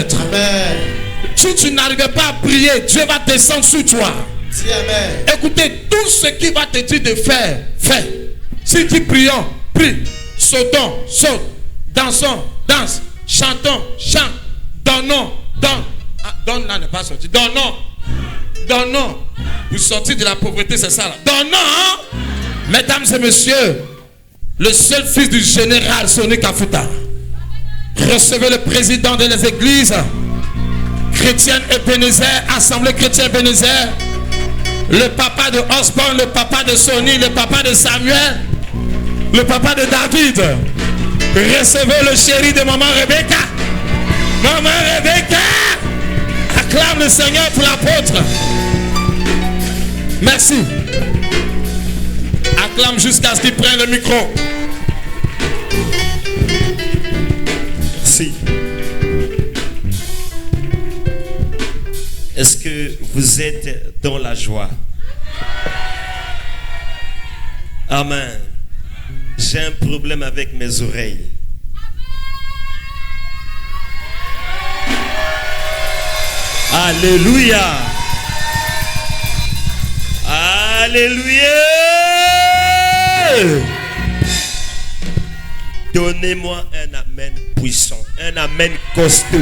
être. Amen. Si tu n'arrives pas à prier, Dieu va descendre sur toi. Dis amen. Écoutez, tout ce qu'il va te dire de faire, fais. Si tu prions, prie. Sautons, saute. Dansons, danse. Chantons, chante. Donnons, donne. Ah, donne là n'est pas sorti. Donnons. Donnons. Vous sortez de la pauvreté, c'est ça là. Donnons. Hein? Mesdames et messieurs, le seul fils du général Sonny Kafuta. Recevez le président de les églises chrétiennes Ebenezer, Assemblée chrétienne Ebenezer. Le papa de Osborne, le papa de Sonny, le papa de Samuel, le papa de David. Recevez le chéri de maman Rebecca. Maman Rebecca. Acclame le Seigneur pour l'apôtre. Merci. Acclame jusqu'à ce qu'il prenne le micro. Merci. Est-ce que vous êtes dans la joie? Amen. J'ai un problème avec mes oreilles. Alléluia. Alléluia. Donnez-moi un amen puissant, un amen costaud.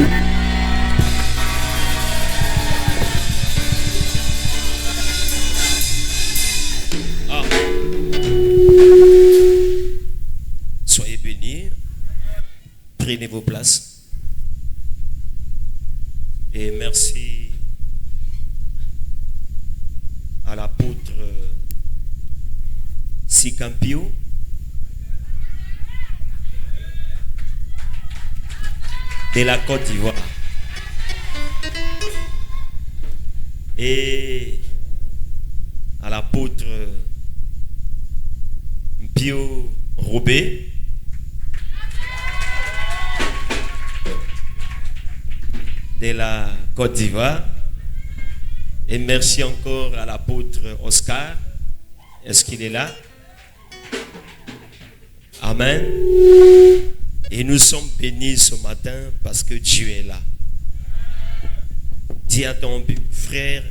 Soyez bénis. Prenez vos places. Et merci à l'apôtre Sikampio de la Côte d'Ivoire. Et à l'apôtre Mpio Robé de la Côte d'Ivoire. Et merci encore à l'apôtre Oscar. Est-ce qu'il est là? Amen. Et nous sommes bénis ce matin parce que Dieu est là. Dis à ton frère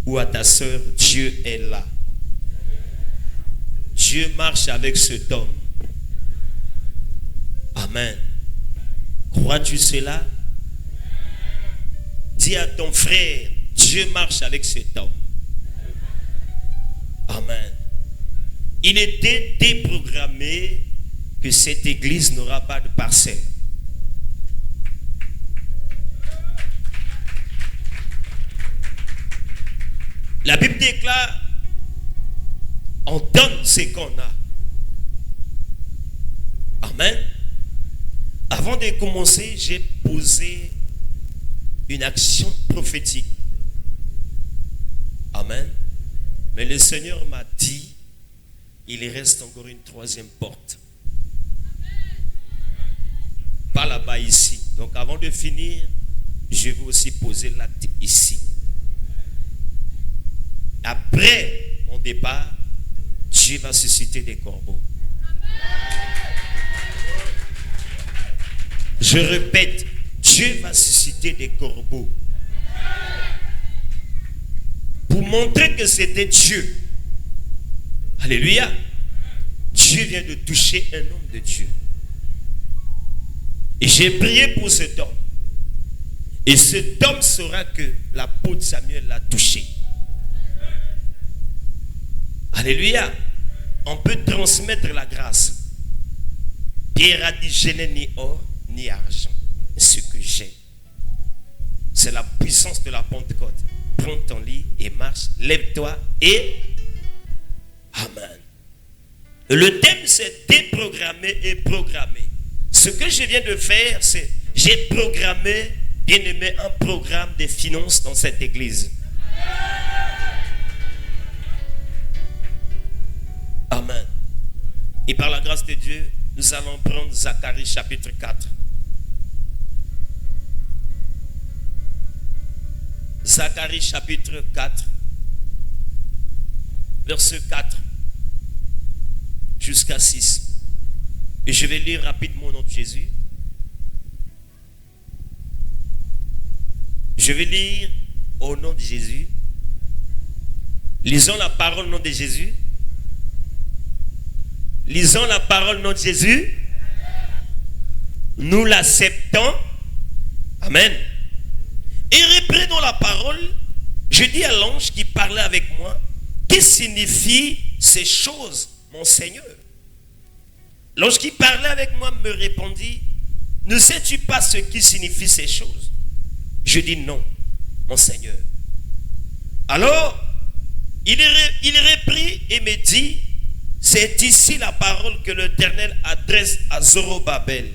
ou à ta soeur, Dieu est là. Dieu marche avec cet homme. Amen. Crois-tu cela? Dis à ton frère, Dieu marche avec cet homme. Amen. Il était déprogrammé que cette église n'aura pas de parcelle. La Bible déclare, on donne ce qu'on a. Amen. Avant de commencer, j'ai posé une action prophétique. Amen. Mais le Seigneur m'a dit, il reste encore une troisième porte. Pas là-bas, ici. Donc avant de finir, je vais aussi poser l'acte ici. Après mon départ, Dieu va susciter des corbeaux. Je répète, Dieu va susciter des corbeaux. Pour montrer que c'était Dieu. Alléluia. Dieu vient de toucher un homme de Dieu. Et j'ai prié pour cet homme. Et cet homme saura que l'apôtre Samuel l'a touché. Alléluia. On peut transmettre la grâce. Pierre a dit, je n'ai ni or ni argent. Ce que j'ai, c'est la puissance de la Pentecôte. Prends ton lit et marche. Lève-toi et Amen. Le thème, c'est déprogrammer et programmer. Ce que je viens de faire, c'est j'ai programmé, bien aimé, un programme de finances dans cette église. Amen. Et par la grâce de Dieu, nous allons prendre Zacharie chapitre 4. Zacharie chapitre 4, verset 4 jusqu'à 6. Et je vais lire rapidement au nom de Jésus. Je vais lire au nom de Jésus. Lisons la parole au nom de Jésus. Lisons la parole au nom de Jésus. Nous l'acceptons. Amen. Et reprenons la parole. Je dis à l'ange qui parlait avec moi, que signifient ces choses, mon Seigneur? L'ange qui parlait avec moi me répondit, ne sais-tu pas ce qui signifient ces choses? Je dis non, mon Seigneur. Alors, il reprit et me dit, c'est ici la parole que l'Éternel adresse à Zorobabel.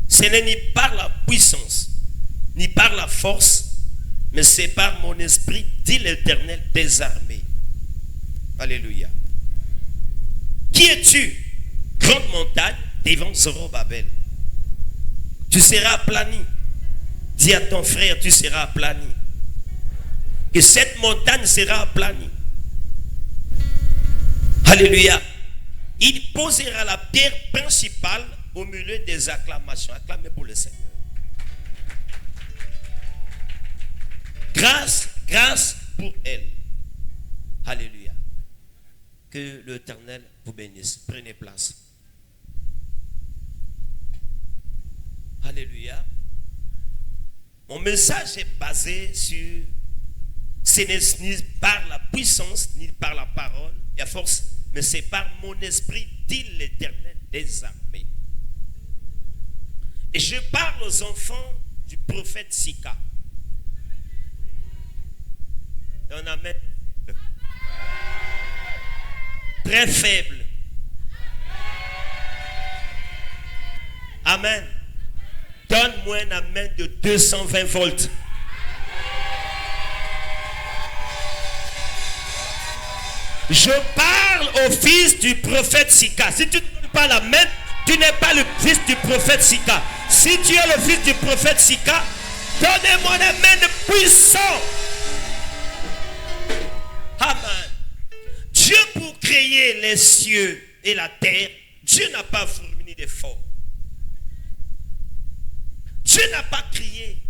Ce n'est ni par la puissance, ni par la force, mais c'est par mon esprit, dit l'Éternel des armées. Alléluia. Qui es-tu, grande montagne, devant Zorobabel? Tu seras aplani. Dis à ton frère, tu seras aplani. Que cette montagne sera aplanie. Alléluia. Il posera la pierre principale au milieu des acclamations. Acclamez pour le Seigneur. Grâce, grâce pour elle. Alléluia. Que l'Éternel vous bénisse. Prenez place. Alléluia. Mon message est basé sur ce n'est ni par la puissance, ni par la parole et à force, mais c'est par mon esprit, dit l'Éternel des armées. Et je parle aux enfants du prophète Sika. Un amen. Très faible. Amen. Donne-moi un amen de 220 volts. Je parle au fils du prophète Sika. Si tu ne donnes pas l'amen, tu n'es pas le fils du prophète Sika. Si tu es le fils du prophète Sika, donnez-moi un amen puissant. Amen. Dieu, pour créer les cieux et la terre, Dieu n'a pas fourni d'efforts. Dieu n'a pas crié.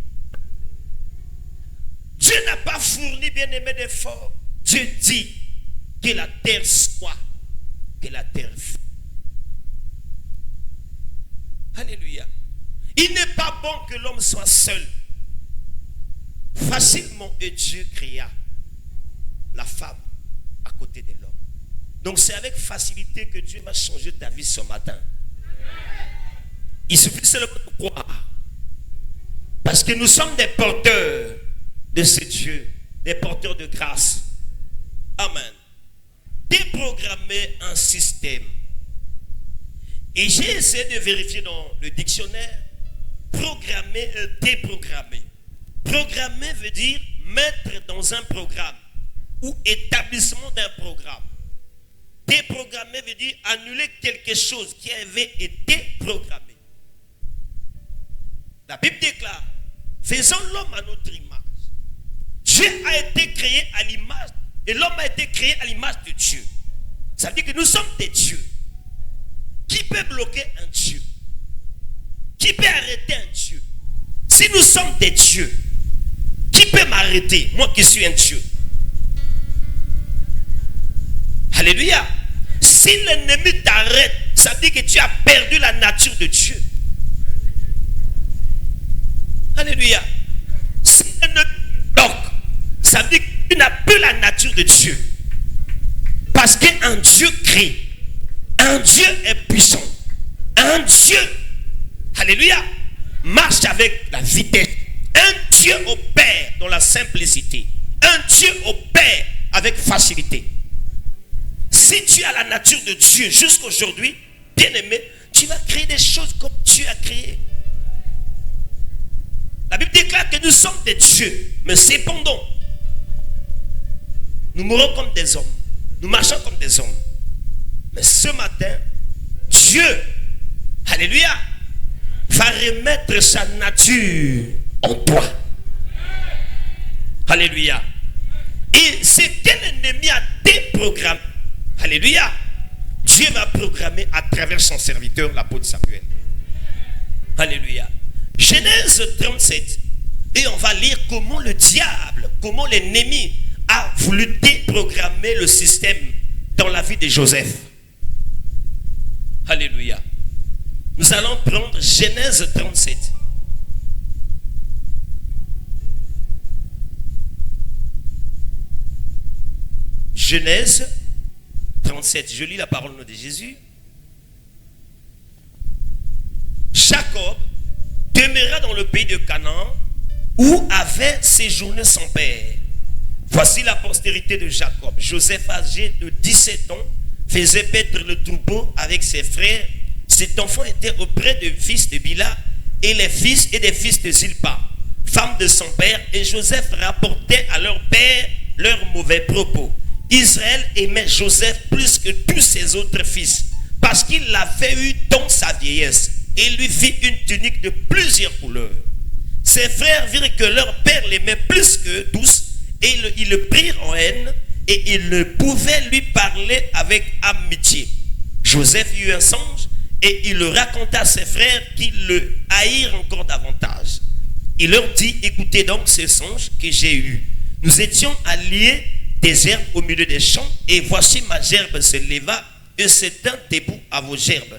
Dieu n'a pas fourni, bien-aimé, d'efforts. Dieu dit que la terre soit, que la terre fût. Alléluia. Il n'est pas bon que l'homme soit seul. Facilement, et Dieu créa la femme à côté de l'homme. Donc c'est avec facilité que Dieu va changer ta vie ce matin. Il suffit seulement de croire. Parce que nous sommes des porteurs de ce Dieu, des porteurs de grâce. Amen. Déprogrammer un système. Et j'ai essayé de vérifier dans le dictionnaire. Programmer et déprogrammer. Programmer veut dire mettre dans un programme ou établissement d'un programme. Déprogrammer veut dire annuler quelque chose qui avait été programmé. La Bible déclare, faisons l'homme à notre image. Dieu a été créé à l'image et l'homme a été créé à l'image de Dieu. Ça veut dire que nous sommes des dieux. Qui peut bloquer un Dieu? Qui peut arrêter un Dieu? Si nous sommes des dieux, qui peut m'arrêter? Moi qui suis un Dieu. Alléluia. Si l'ennemi t'arrête, ça veut dire que tu as perdu la nature de Dieu. Alléluia. Si l'ennemi bloque, ça veut dire que tu n'as plus la nature de Dieu. Parce qu'un Dieu crée. Un Dieu est puissant. Un Dieu, alléluia, marche avec la vitesse. Un Dieu opère dans la simplicité. Un Dieu opère avec facilité. Si tu as la nature de Dieu jusqu'à aujourd'hui, bien-aimé, tu vas créer des choses comme Dieu a créé. La Bible déclare que nous sommes des dieux, mais cependant, nous mourons comme des hommes. Nous marchons comme des hommes. Mais ce matin, Dieu, alléluia, va remettre sa nature en toi. Alléluia. Et ce que l'ennemi a déprogrammé, alléluia, Dieu va programmer à travers son serviteur, l'apôtre Samuel. Alléluia. Genèse 37, Et on va lire comment le diable, comment l'ennemi a voulu déprogrammer le système dans la vie de Joseph. Alléluia. Nous allons prendre Genèse 37. Genèse 37. Je lis la parole de Jésus. Jacob demeura dans le pays de Canaan où avait séjourné son père. Voici la postérité de Jacob. Joseph, âgé de 17 ans, faisait paître le troupeau avec ses frères. Cet enfant était auprès des fils de Bila et les fils et des fils de Zilpa, femme de son père. Et Joseph rapportait à leur père leurs mauvais propos. Israël aimait Joseph plus que tous ses autres fils, parce qu'il l'avait eu dans sa vieillesse. Et lui fit une tunique de plusieurs couleurs. Ses frères virent que leur père l'aimait plus que tous, et ils le prirent en haine, et ils ne pouvaient lui parler avec amitié. Joseph eut un songe, et il le raconta à ses frères, qui le haïrent encore davantage. Il leur dit, écoutez donc ce songe que j'ai eu. Nous étions alliés des herbes au milieu des champs, et voici ma gerbe se leva, et se tint debout à vos gerbes.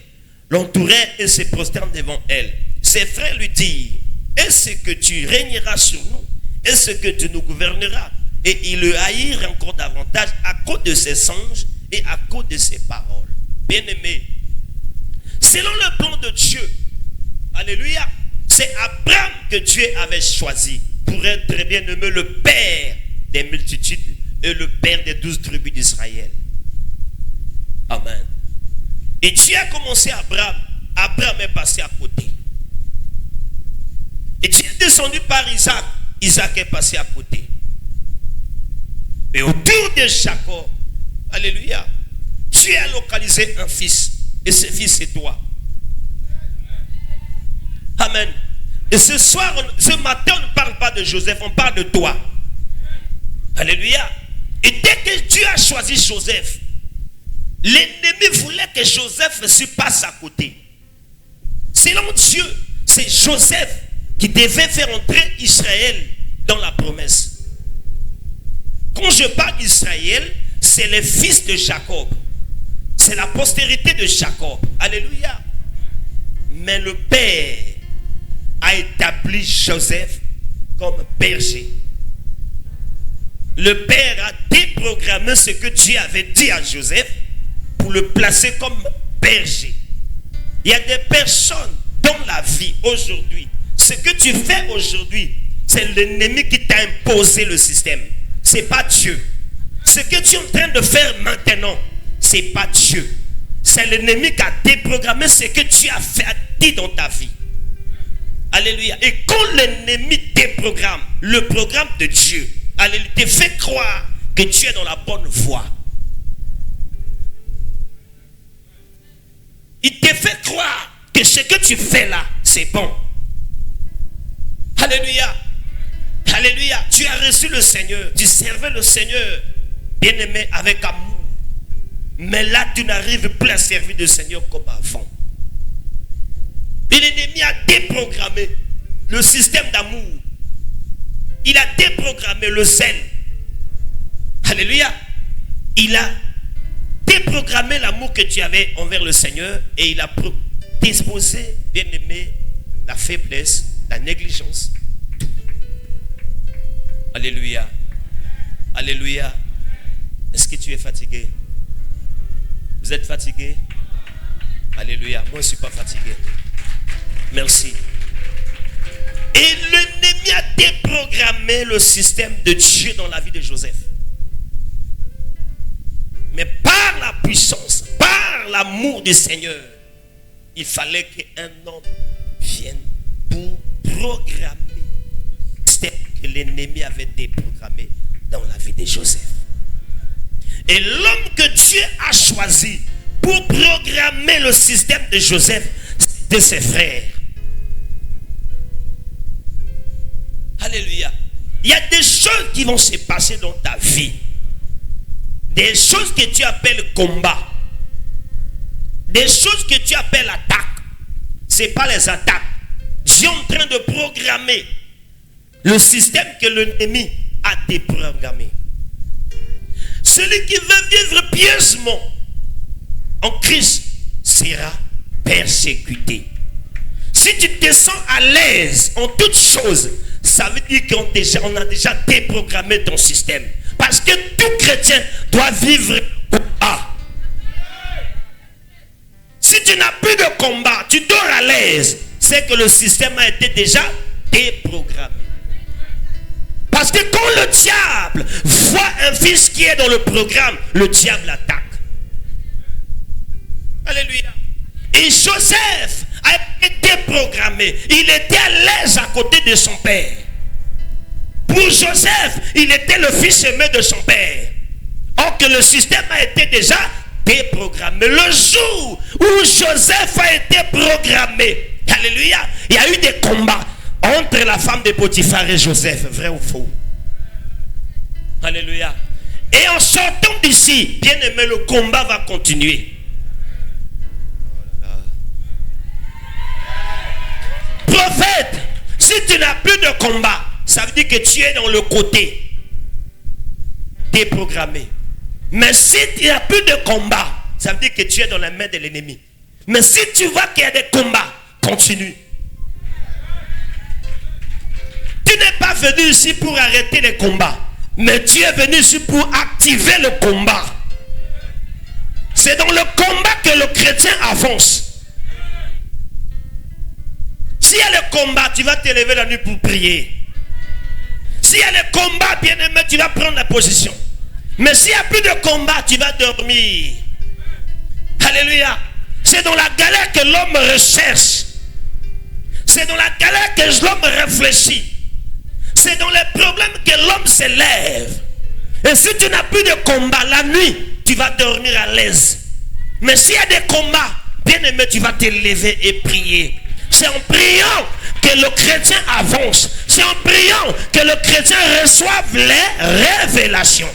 L'entourait et se prosterne devant elle. Ses frères lui dirent, est-ce que tu régneras sur nous? Est-ce que tu nous gouverneras? Et ils le haïrent encore davantage à cause de ses songes et à cause de ses paroles. Bien-aimés, selon le plan de Dieu, alléluia, c'est Abraham que Dieu avait choisi pour être bien-aimé, le père des multitudes et le père des 12 tribus d'Israël. Amen. Et Dieu a commencé Abraham. Abraham est passé à côté. Et Dieu est descendu par Isaac. Isaac est passé à côté. Et autour de Jacob, alléluia, Dieu a localisé un fils. Et ce fils, c'est toi. Amen. Et ce soir, ce matin, on ne parle pas de Joseph, on parle de toi. Alléluia. Et dès que Dieu a choisi Joseph, l'ennemi voulait que Joseph se passe à côté. Selon Dieu, c'est Joseph qui devait faire entrer Israël dans la promesse. Quand je parle d'Israël, c'est les fils de Jacob. C'est la postérité de Jacob. Alléluia. Mais le Père a établi Joseph comme berger. Le Père a déprogrammé ce que Dieu avait dit à Joseph pour le placer comme berger. Il y a des personnes dans la vie aujourd'hui. Ce que tu fais aujourd'hui, c'est l'ennemi qui t'a imposé le système. Ce n'est pas Dieu. Ce que tu es en train de faire maintenant, ce n'est pas Dieu. C'est l'ennemi qui a déprogrammé ce que tu as fait, dit dans ta vie. Alléluia. Et quand l'ennemi déprogramme le programme de Dieu, alléluia, te fait croire que tu es dans la bonne voie. Il te fait croire que ce que tu fais là, c'est bon. Alléluia. Alléluia. Tu as reçu le Seigneur. Tu servais le Seigneur, bien-aimé, avec amour. Mais là, tu n'arrives plus à servir le Seigneur comme avant. Et l'ennemi a déprogrammé le système d'amour. Il a déprogrammé le zèle. Alléluia. Il a déprogrammé l'amour que tu avais envers le Seigneur et il a disposé, bien-aimé, la faiblesse, la négligence. Alléluia. Alléluia. Est-ce que tu es fatigué? Vous êtes fatigué? Alléluia. Moi, je ne suis pas fatigué. Merci. Et l'ennemi a déprogrammé le système de Dieu dans la vie de Joseph. Mais par la puissance, par l'amour du Seigneur, il fallait qu'un homme vienne pour programmer ce que l'ennemi avait déprogrammé dans la vie de Joseph. Et l'homme que Dieu a choisi pour programmer le système de Joseph, c'était ses frères. Alléluia. Il y a des choses qui vont se passer dans ta vie. Des choses que tu appelles combat. Des choses que tu appelles attaque. Ce n'est pas les attaques. Dieu est en train de programmer Le système que l'ennemi a déprogrammé. Celui qui veut vivre pieusement en Christ sera persécuté. Si tu te sens à l'aise en toutes choses, ça veut dire qu'on a déjà déprogrammé ton système. Parce que tout chrétien doit vivre au A. Si tu n'as plus de combat, tu dors à l'aise, c'est que le système a été déjà déprogrammé. Parce que quand le diable voit un fils qui est dans le programme, le diable attaque. Alléluia. Et Joseph a été déprogrammé. Il était à l'aise à côté de son père. Pour Joseph, il était le fils aimé de son père. Or que le système a été déjà déprogrammé. Le jour où Joseph a été programmé, alléluia, il y a eu des combats entre la femme de Potiphar et Joseph, vrai ou faux? Alléluia. Et en sortant d'ici, bien aimé, le combat va continuer. Prophète, si tu n'as plus de combat, ça veut dire que tu es dans le côté déprogrammé. Mais si tu n'as plus de combat, ça veut dire que tu es dans la main de l'ennemi. Mais si tu vois qu'il y a des combats, continue. Tu n'es pas venu ici pour arrêter les combats, mais tu es venu ici pour activer le combat. C'est dans le combat que le chrétien avance. S'il y a le combat, tu vas te lever la nuit pour prier. S'il y a le combat, bien aimé, tu vas prendre la position. Mais s'il n'y a plus de combat, tu vas dormir. Alléluia. C'est dans la galère que l'homme recherche. C'est dans la galère que l'homme réfléchit. C'est dans les problèmes que l'homme se lève. Et si tu n'as plus de combat la nuit, tu vas dormir à l'aise. Mais s'il y a des combats, bien aimé, tu vas te lever et prier. C'est en priant que le chrétien avance. C'est en priant que le chrétien reçoive les révélations.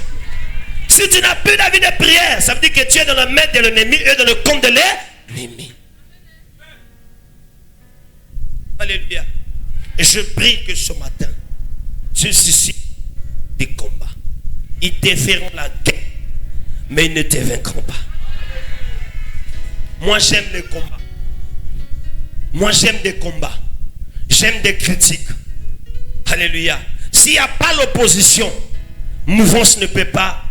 Si tu n'as plus d'avis de prière, ça veut dire que tu es dans la main de l'ennemi et dans le compte de l'ennemi. Alléluia. Et je prie que ce matin, Dieu suscite des combats. Ils te feront la guerre, mais ils ne te vaincront pas. Moi, j'aime les combats. Moi, j'aime des combats. J'aime des critiques. Alléluia. S'il n'y a pas l'opposition, mouvance ne peut pas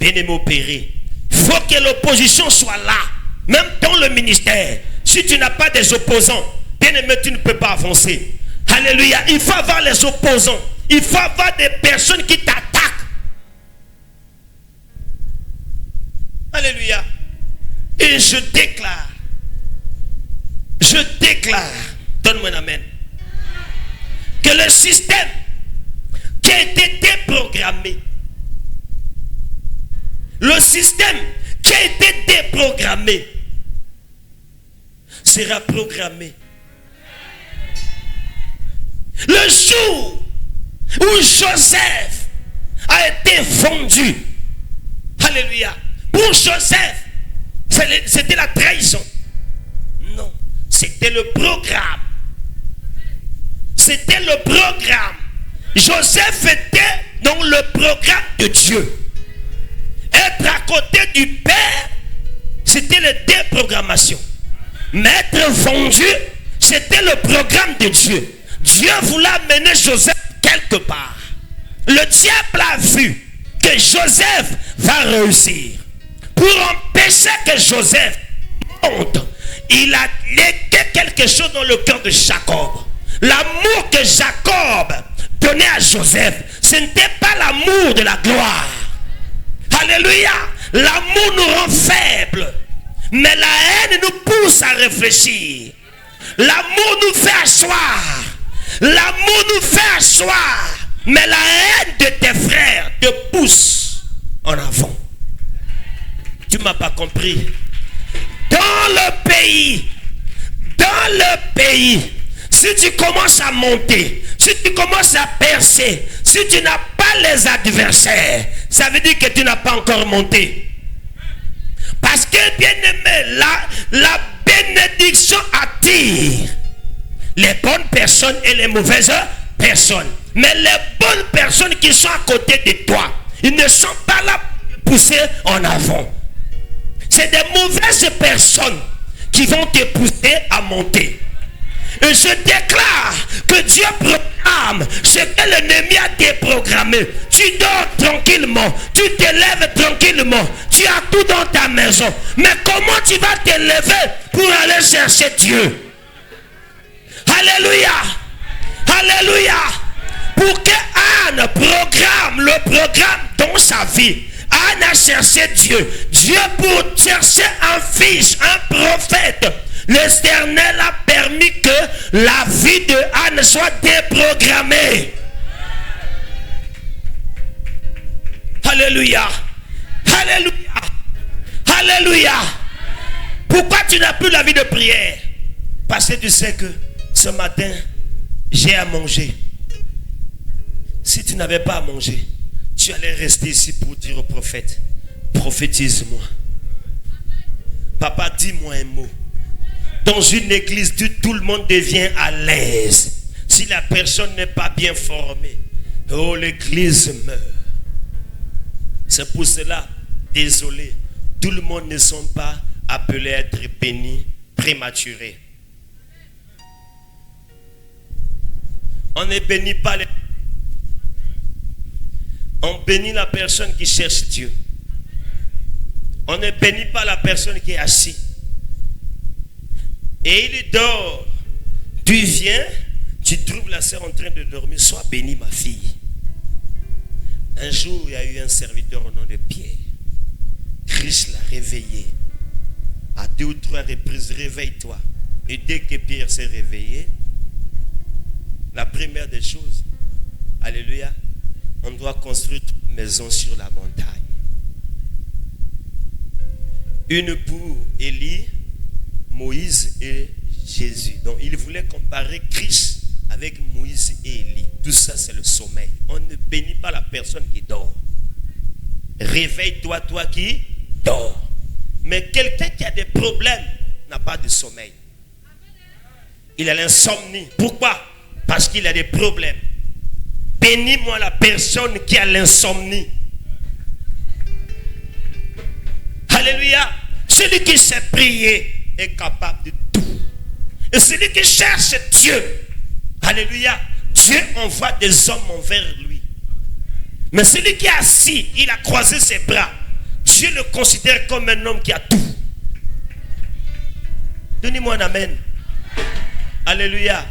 bien opérer. Il faut que l'opposition soit là. Même dans le ministère. Si tu n'as pas des opposants, bien aimé, tu ne peux pas avancer. Alléluia. Il faut avoir les opposants. Il faut avoir des personnes qui t'attaquent. Alléluia. Et je déclare, donne-moi un amen, que le système qui a été déprogrammé, le système qui a été déprogrammé sera programmé. Le jour où Joseph a été vendu, alléluia, pour Joseph, c'était la trahison. Non, c'était le programme. C'était le programme. Joseph était dans le programme de Dieu. Être à côté du Père, c'était la déprogrammation. Mais être vendu, c'était le programme de Dieu. Dieu voulait amener Joseph quelque part. Le diable a vu que Joseph va réussir. Pour empêcher que Joseph monte, il a légué quelque chose dans le cœur de Jacob. L'amour que Jacob donnait à Joseph, ce n'était pas l'amour de la gloire. Alléluia. L'amour nous rend faibles. Mais la haine nous pousse à réfléchir. L'amour nous fait asseoir. L'amour nous fait asseoir. Mais la haine de tes frères te pousse en avant. Tu ne m'as pas compris. Dans le pays, si tu commences à monter, si tu commences à percer, si tu n'as pas les adversaires, ça veut dire que tu n'as pas encore monté. Parce que, bien aimé, la bénédiction attire les bonnes personnes et les mauvaises personne. Mais les bonnes personnes qui sont à côté de toi, ils ne sont pas là pour pousser en avant. C'est des mauvaises personnes qui vont te pousser à monter. Et je déclare que Dieu programme ce que l'ennemi a déprogrammé. Tu dors tranquillement, tu te lèves tranquillement, tu as tout dans ta maison. Mais comment tu vas te lever pour aller chercher Dieu? Alléluia! Alléluia! Pour que Anne programme le programme dans sa vie. Anne a cherché Dieu. Dieu pour chercher un fils, un prophète. L'Éternel a permis que la vie de Anne soit déprogrammée. Alléluia. Alléluia. Alléluia. Pourquoi tu n'as plus la vie de prière? Parce que tu sais que ce matin, j'ai à manger. Si tu n'avais pas à manger, tu allais rester ici pour dire au prophète, prophétise-moi. Papa, dis-moi un mot. Dans une église, tout le monde devient à l'aise. Si la personne n'est pas bien formée, oh, l'église meurt. C'est pour cela, désolé, tout le monde ne sont pas appelés à être bénis, prématurés. On ne bénit pas les... On bénit la personne qui cherche Dieu. On ne bénit pas la personne qui est assise. Et il dort. Tu viens, tu trouves la sœur en train de dormir. Sois bénie, ma fille. Un jour, il y a eu un serviteur au nom de Pierre. Christ l'a réveillé. À 2 ou 3 reprises, réveille-toi. Et dès que Pierre s'est réveillé, la première des choses, alléluia, on doit construire une maison sur la montagne. Une pour Élie, Moïse et Jésus. Donc il voulait comparer Christ avec Moïse et Élie. Tout ça, c'est le sommeil. On ne bénit pas la personne qui dort. Réveille-toi, toi qui dors. Mais quelqu'un qui a des problèmes n'a pas de sommeil. Il a l'insomnie. Pourquoi? Parce qu'il a des problèmes. Bénis-moi la personne qui a l'insomnie. Alléluia. Celui qui sait prier est capable de tout. Et celui qui cherche Dieu, alléluia, Dieu envoie des hommes envers lui. Mais celui qui est assis, il a croisé ses bras, Dieu le considère comme un homme qui a tout. Donnez-moi un amen. Alléluia.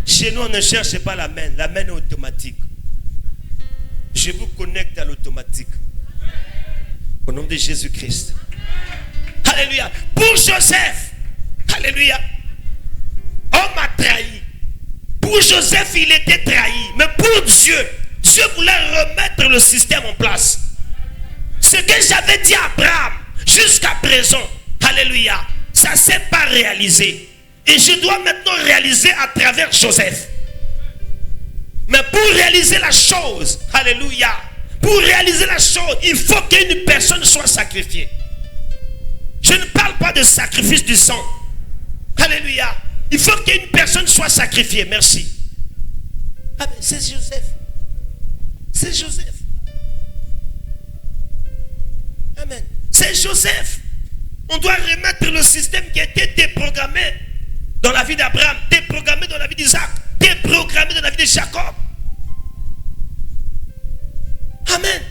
Chez nous, on ne cherche pas la main. La main est automatique. Je vous connecte à l'automatique. Au nom de Jésus-Christ. Alléluia. Pour Joseph, alléluia, on m'a trahi. Pour Joseph, il était trahi. Mais pour Dieu, Dieu voulait remettre le système en place. Ce que j'avais dit à Abraham jusqu'à présent, alléluia, ça ne s'est pas réalisé. Et je dois maintenant réaliser à travers Joseph. Mais pour réaliser la chose, alléluia, pour réaliser la chose, il faut qu'une personne soit sacrifiée. Je ne parle pas de sacrifice du sang. Alléluia. Il faut qu'une personne soit sacrifiée. Merci. Ah mais c'est Joseph. C'est Joseph. Amen. C'est Joseph. On doit remettre le système qui a été déprogrammé dans la vie d'Abraham, déprogrammé dans la vie d'Isaac, déprogrammé dans la vie de Jacob. Amen.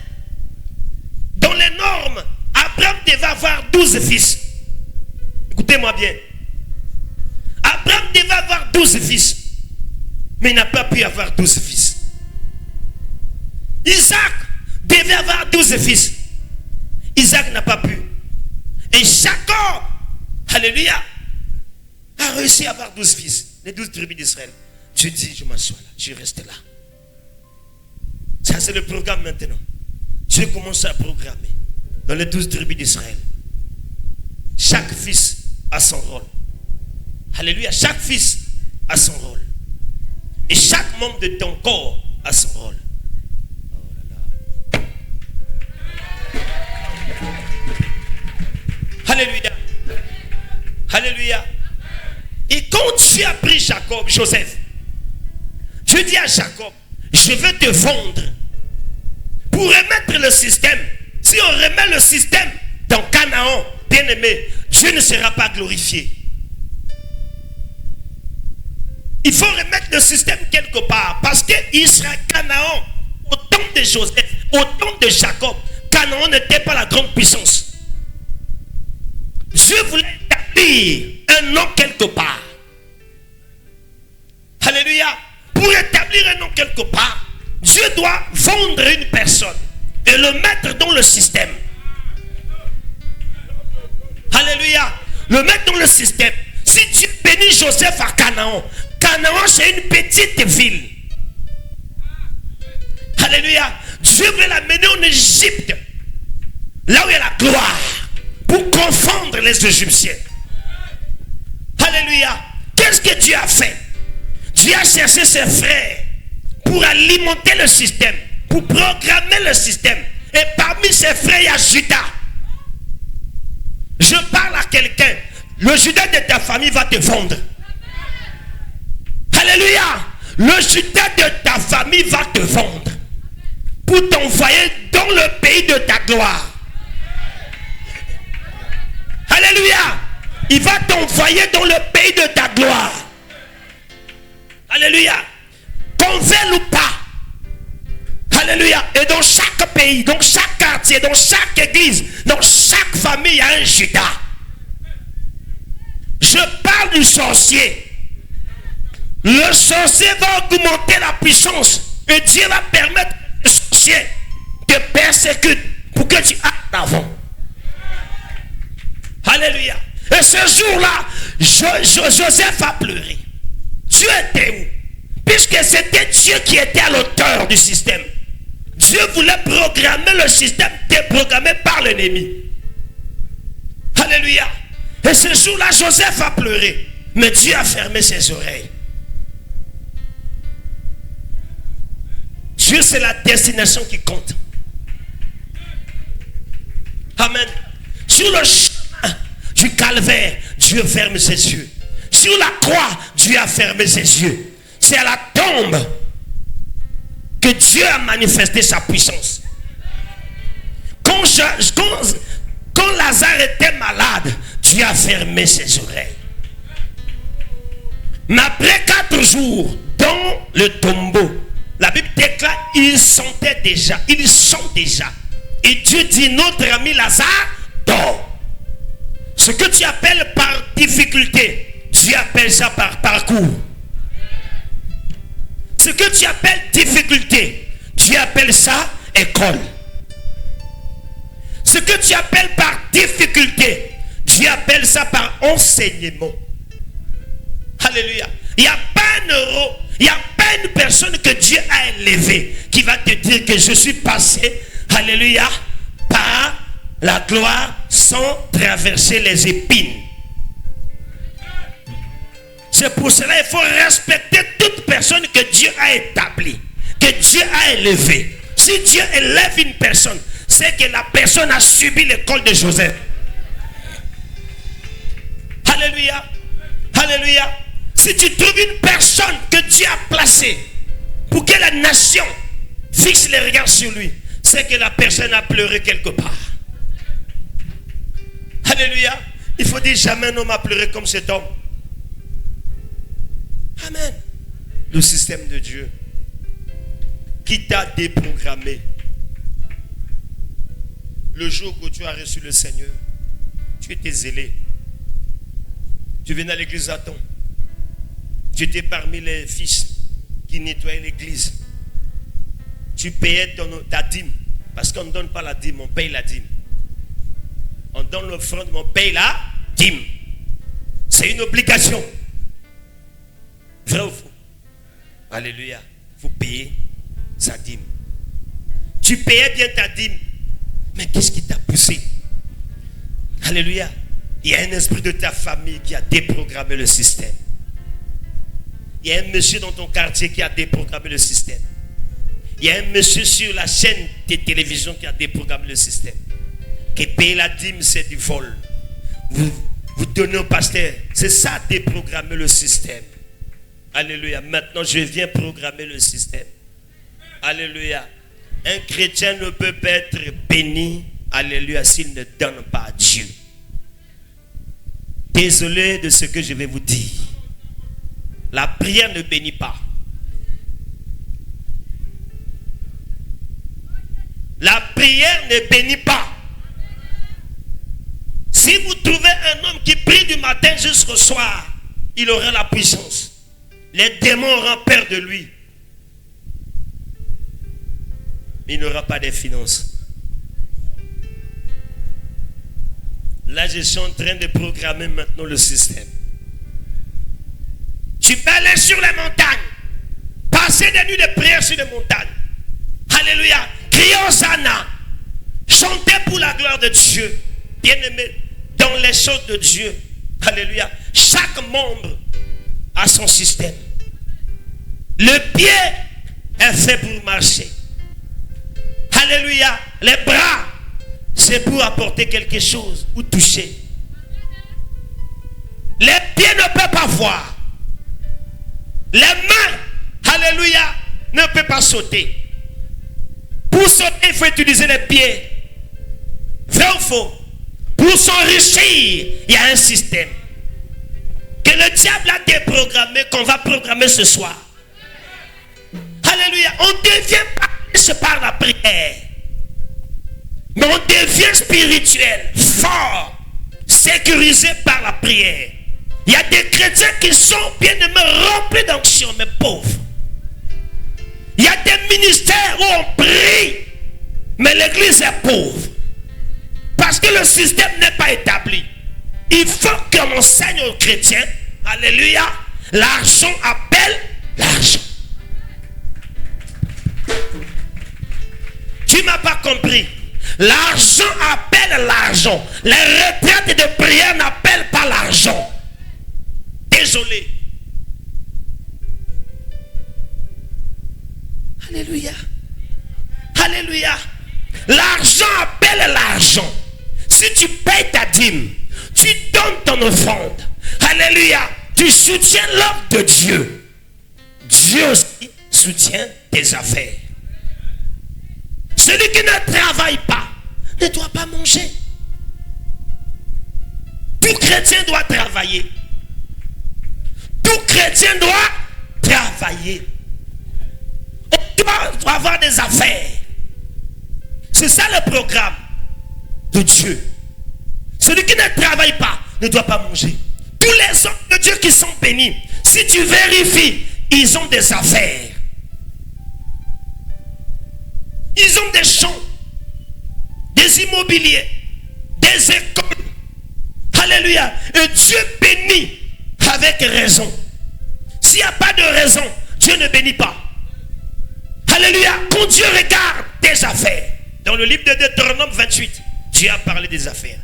Dans les normes, Abraham devait avoir 12 fils. Écoutez-moi bien. Abraham devait avoir 12 fils. Mais il n'a pas pu avoir 12 fils. Isaac devait avoir 12 fils. Isaac n'a pas pu. Et Jacob, alléluia, a réussi à avoir 12 fils. Les 12 tribus d'Israël. Je dis, je m'assois là, je reste là. Ça c'est le programme maintenant. Dieu commence à programmer dans les 12 tribus d'Israël. Chaque fils a son rôle. Alléluia, chaque fils a son rôle. Et chaque membre de ton corps a son rôle. Oh là là. Alléluia. Alléluia. Et quand Dieu a pris Jacob, Joseph Dieu dit à Jacob, je veux te vendre pour remettre le système. Si on remet le système dans Canaan, bien aimé, Dieu ne sera pas glorifié. Il faut remettre le système quelque part. Parce qu'il sera Canaan. Au temps de Joseph, au temps de Jacob, Canaan n'était pas la grande puissance. Dieu voulait établir un nom quelque part. Alléluia. Pour établir un nom quelque part, Dieu doit vendre une personne et le mettre dans le système. Alléluia. Le mettre dans le système. Si Dieu bénit Joseph à Canaan, Canaan c'est une petite ville. Alléluia. Dieu veut l'amener en Égypte, là où il y a la gloire, pour confondre les Égyptiens. Alléluia. Qu'est-ce que Dieu a fait? Dieu a cherché ses frères pour alimenter le système, pour programmer le système. Et parmi ses frères, il y a Judas. Je parle à quelqu'un. Le Judas de ta famille va te vendre. Alléluia. Le Judas de ta famille va te vendre pour t'envoyer dans le pays de ta gloire. Alléluia. Il va t'envoyer dans le pays de ta gloire. Alléluia. Qu'on veuille ou pas. Alléluia. Et dans chaque pays, dans chaque quartier, dans chaque église, dans chaque famille, il y a un Judas. Je parle du sorcier. Le sorcier va augmenter la puissance. Et Dieu va permettre au sorcier de persécuter pour que tu ailles d'avant. Alléluia. Et ce jour-là, Joseph a pleuré. Dieu était où? Puisque c'était Dieu qui était à l'auteur du système. Dieu voulait programmer le système déprogrammé par l'ennemi. Alléluia. Et ce jour-là, Joseph a pleuré. Mais Dieu a fermé ses oreilles. Dieu, c'est la destination qui compte. Amen. Sur le chemin du calvaire, Dieu ferme ses yeux. Sur la croix, Dieu a fermé ses yeux. C'est à la tombe que Dieu a manifesté sa puissance. Quand Lazare était malade, Dieu a fermé ses oreilles. Mais après 4 jours, dans le tombeau, la Bible déclare, il sentait déjà, il sent déjà. Et Dieu dit, notre ami Lazare dort. Ce que tu appelles par difficulté, Dieu appelle ça par parcours. Ce que tu appelles difficulté, Dieu appelle ça école. Ce que tu appelles par difficulté, Dieu appelle ça par enseignement. Alléluia. Il n'y a pas un euro, il n'y a pas une personne que Dieu a élevée qui va te dire que je suis passé, alléluia, par la gloire sans traverser les épines. C'est pour cela qu'il faut respecter toute personne que Dieu a établie, que Dieu a élevée. Si Dieu élève une personne, c'est que la personne a subi l'école de Joseph. Alléluia. Alléluia. Si tu trouves une personne que Dieu a placée pour que la nation fixe les regards sur lui, c'est que la personne a pleuré quelque part. Alléluia. Il faut dire jamais un homme a pleuré comme cet homme. Amen. Le système de Dieu qui t'a déprogrammé. Le jour où tu as reçu le Seigneur, tu étais zélé. Tu venais à l'église à temps. Tu étais parmi les fils qui nettoyaient l'église. Tu payais ta dîme. Parce qu'on ne donne pas la dîme, on paye la dîme. On donne l'offrande, mais on paye la dîme. C'est une obligation. Vrai ou faux? Alléluia. Il faut payer sa dîme. Tu payais bien ta dîme. Mais qu'est-ce qui t'a poussé? Alléluia. Il y a un esprit de ta famille qui a déprogrammé le système. Il y a un monsieur dans ton quartier qui a déprogrammé le système. Il y a un monsieur sur la chaîne de télévision qui a déprogrammé le système. Qui paye la dîme, c'est du vol. Vous donnez au pasteur. C'est ça, déprogrammer le système. Alléluia. Maintenant, je viens programmer le système. Alléluia. Un chrétien ne peut pas être béni, alléluia, s'il ne donne pas à Dieu. Désolé de ce que je vais vous dire. La prière ne bénit pas. La prière ne bénit pas. Si vous trouvez un homme qui prie du matin jusqu'au soir, il aura la puissance. Les démons auront peur de lui. Mais il n'aura pas de finances. Là, je suis en train de programmer maintenant le système. Tu peux aller sur les montagnes. Passer des nuits de prière sur les montagnes. Alléluia. Crier Hosanna. Chanter pour la gloire de Dieu. Bien-aimé, dans les choses de Dieu. Alléluia. Chaque membre a son système. Le pied est fait pour marcher. Alléluia. Les bras, c'est pour apporter quelque chose ou toucher. Les pieds ne peuvent pas voir. Les mains, alléluia, ne peuvent pas sauter. Pour sauter, il faut utiliser les pieds. Vrai ou faux? Pour s'enrichir, il y a un système que le diable a déprogrammé, qu'on va programmer ce soir. Alléluia. On devient pas riche par la prière, mais on devient spirituel, fort, sécurisé par la prière. Il y a des chrétiens qui sont bien aimés, remplis d'onction, mais pauvres. Il y a des ministères où on prie, mais l'église est pauvre. Parce que le système n'est pas établi. Il faut qu'on enseigne aux chrétiens, alléluia, l'argent appelle l'argent. Tu ne m'as pas compris. L'argent appelle l'argent. Les retraites de prière n'appellent pas l'argent. Désolé. Alléluia. Alléluia. L'argent appelle l'argent. Si tu payes ta dîme, tu donnes ton offrande. Alléluia. Tu soutiens l'œuvre de Dieu. Dieu aussi soutient tes affaires. Celui qui ne travaille pas ne doit pas manger. Tout chrétien doit travailler. Tout chrétien doit travailler. On doit avoir des affaires. C'est ça le programme de Dieu. Celui qui ne travaille pas ne doit pas manger. Tous les hommes de Dieu qui sont bénis, si tu vérifies, ils ont des affaires. Ils ont des champs, des immobiliers, des écoles. Alléluia. Et Dieu bénit avec raison. S'il n'y a pas de raison, Dieu ne bénit pas. Alléluia. Quand Dieu regarde tes affaires, dans le livre de Deutéronome 28, Dieu a parlé des affaires.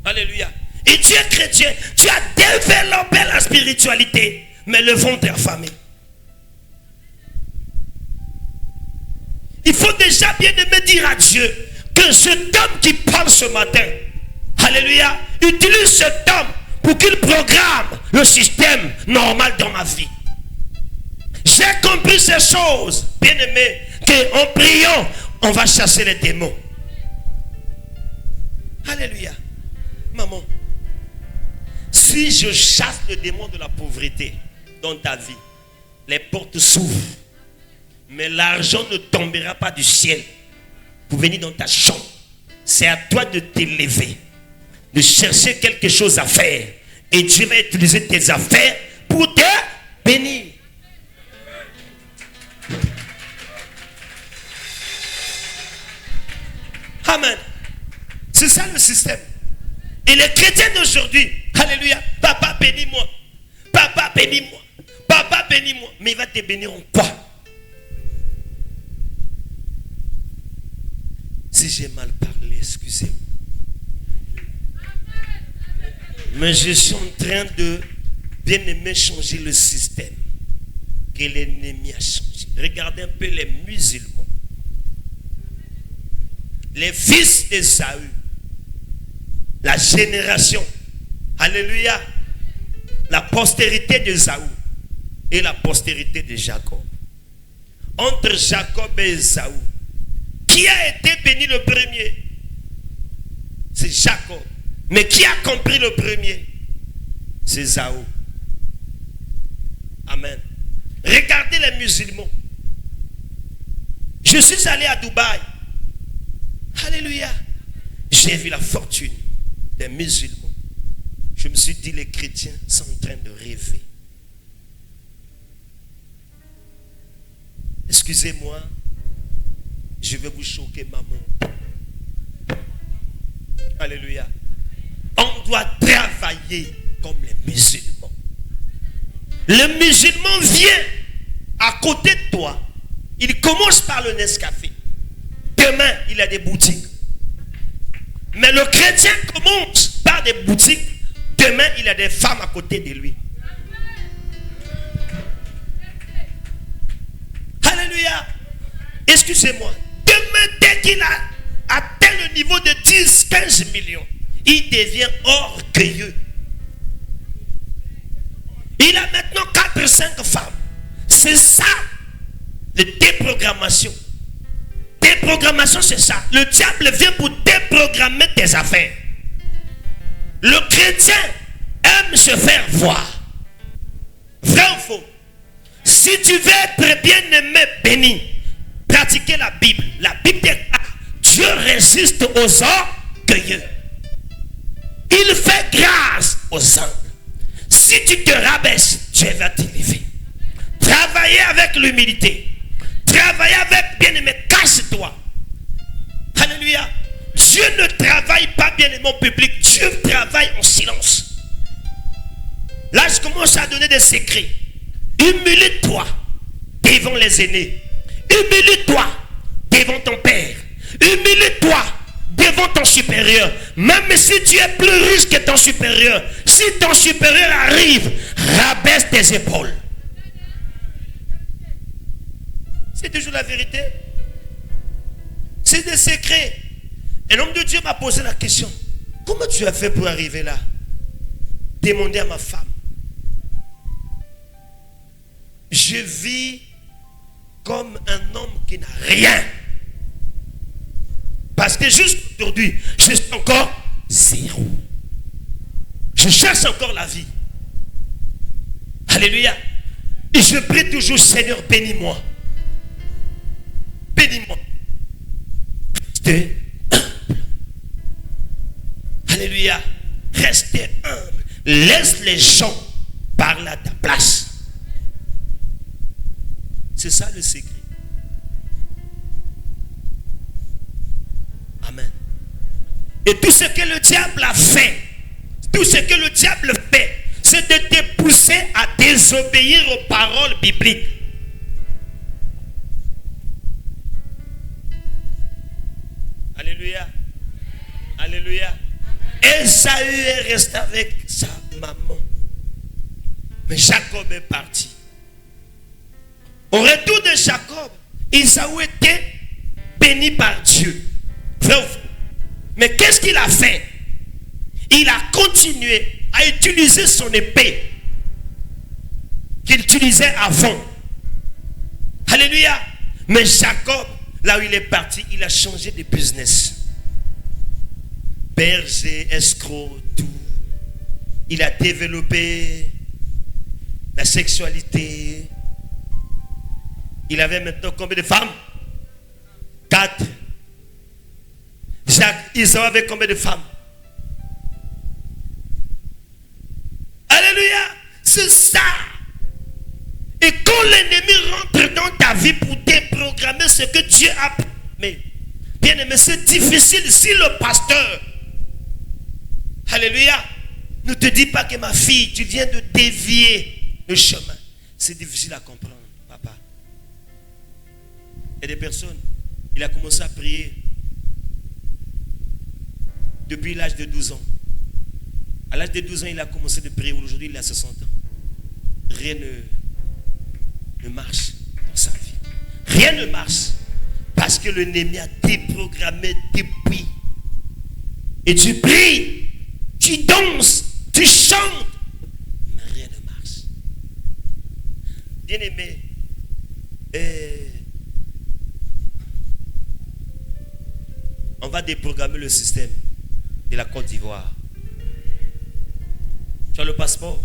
Alléluia. Et tu es chrétien, tu as développé la spiritualité, mais le ventre est affamé. Il faut déjà bien aimer dire à Dieu que cet homme qui parle ce matin, alléluia, utilise cet homme pour qu'il programme le système normal dans ma vie. J'ai compris ces choses, bien aimé, qu'en priant, on va chasser les démons. Alléluia. Maman, si je chasse le démon de la pauvreté dans ta vie, les portes s'ouvrent. Mais l'argent ne tombera pas du ciel pour venir dans ta chambre. C'est à toi de t'élever, de chercher quelque chose à faire. Et Dieu va utiliser tes affaires pour te bénir. Amen. C'est ça le système. Et les chrétiens d'aujourd'hui, alléluia, papa bénis-moi. Papa bénis-moi. Papa bénis-moi. Mais il va te bénir en quoi? Si j'ai mal parlé, excusez-moi. Mais je suis en train de bien aimer changer le système que l'ennemi a changé. Regardez un peu les musulmans. Les fils d'Ésaü. La génération. Alléluia. La postérité d'Ésaü et la postérité de Jacob. Entre Jacob et Ésaü, qui a été béni le premier? C'est Jacob. Mais qui a compris le premier? C'est Ésaü. Amen. Regardez les musulmans. Je suis allé à Dubaï. Alléluia. J'ai vu la fortune des musulmans. Je me suis dit, les chrétiens sont en train de rêver. Excusez-moi, je vais vous choquer, maman. Alléluia. On doit travailler comme les musulmans. Le musulman vient à côté de toi. Il commence par le Nescafé. Demain, il a des boutiques. Mais le chrétien commence par des boutiques. Demain, il a des femmes à côté de lui. Alléluia. Excusez-moi. Demain, dès qu'il a atteint le niveau de 10-15 millions, il devient orgueilleux. Il a maintenant 4-5 femmes. C'est ça, la déprogrammation. Déprogrammation, c'est ça. Le diable vient pour déprogrammer tes affaires. Le chrétien aime se faire voir. Vrai ou faux? Si tu veux être bien-aimé, béni, pratiquez la Bible. La Bible dit Dieu résiste aux orgueilleux. Il fait grâce aux humbles. Si tu te rabaisses, Dieu va t'élever. Travaillez avec l'humilité. Travaillez avec bien-aimé. Cache-toi. Alléluia. Dieu ne travaille pas bien-aimé en public. Dieu travaille en silence. Là, je commence à donner des secrets. Humilie-toi devant les aînés. Humilie-toi devant ton père. Humilie-toi devant ton supérieur. Même si tu es plus riche que ton supérieur, si ton supérieur arrive, rabaisse tes épaules. C'est toujours la vérité. C'est des secrets. Et l'homme de Dieu m'a posé la question. Comment tu as fait pour arriver là? Demandez à ma femme. Je vis comme un homme qui n'a rien. Parce que jusqu'aujourd'hui, je suis encore zéro. Je cherche encore la vie. Alléluia. Et je prie toujours, Seigneur, bénis-moi. Bénis-moi. Restez humble. Alléluia. Restez humble. Laisse les gens parler à ta place. C'est ça le secret. Amen. Et tout ce que le diable a fait, tout ce que le diable fait, c'est de te pousser à désobéir aux paroles bibliques. Alléluia. Alléluia. Ésaü est resté avec sa maman. Mais Jacob est parti. Au retour de Jacob, Ésaü était béni par Dieu. Mais qu'est-ce qu'il a fait? Il a continué à utiliser son épée qu'il utilisait avant. Alléluia. Mais Jacob, là où il est parti, il a changé de business. Berger, escroc, tout. Il a développé la sexualité. Il avait maintenant combien de femmes? 4. Isaïe avait combien de femmes? Alléluia. C'est ça. Et quand l'ennemi rentre dans ta vie pour déprogrammer ce que Dieu a programmé, bien aimé, c'est difficile si le pasteur, alléluia, ne te dit pas que ma fille, tu viens de dévier le chemin. C'est difficile à comprendre, papa. Il y a des personnes, il a commencé à prier depuis l'âge de 12 ans. À l'âge de 12 ans, il a commencé à prier. Aujourd'hui, il a 60 ans. Rien ne marche dans sa vie. Rien ne marche. Parce que l'ennemi a déprogrammé depuis. Et tu pries, tu danses, tu chantes. Mais rien ne Bien-aimé, on va déprogrammer le système de la Côte d'Ivoire. Tu as le passeport?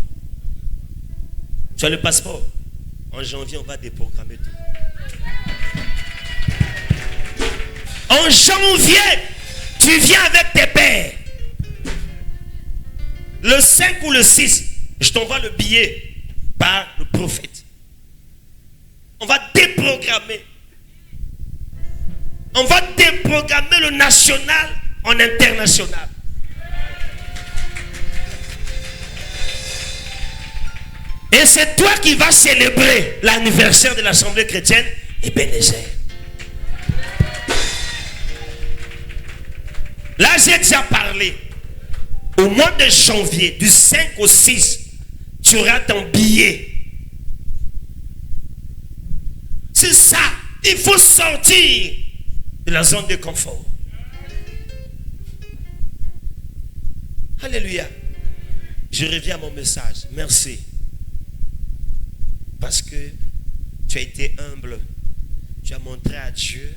Tu as le passeport? En janvier, on va déprogrammer tout. En janvier, tu viens avec tes pères. Le 5 ou le 6, je t'envoie le billet par le prophète. On va déprogrammer. On va déprogrammer le national en international. Et c'est toi qui vas célébrer l'anniversaire de l'Assemblée chrétienne Ebenezer. Là, j'ai déjà parlé. Au mois de janvier, du 5 au 6, tu auras ton billet. C'est ça. Il faut sortir de la zone de confort. Alléluia. Je reviens à mon message. Merci. Parce que tu as été humble. Tu as montré à Dieu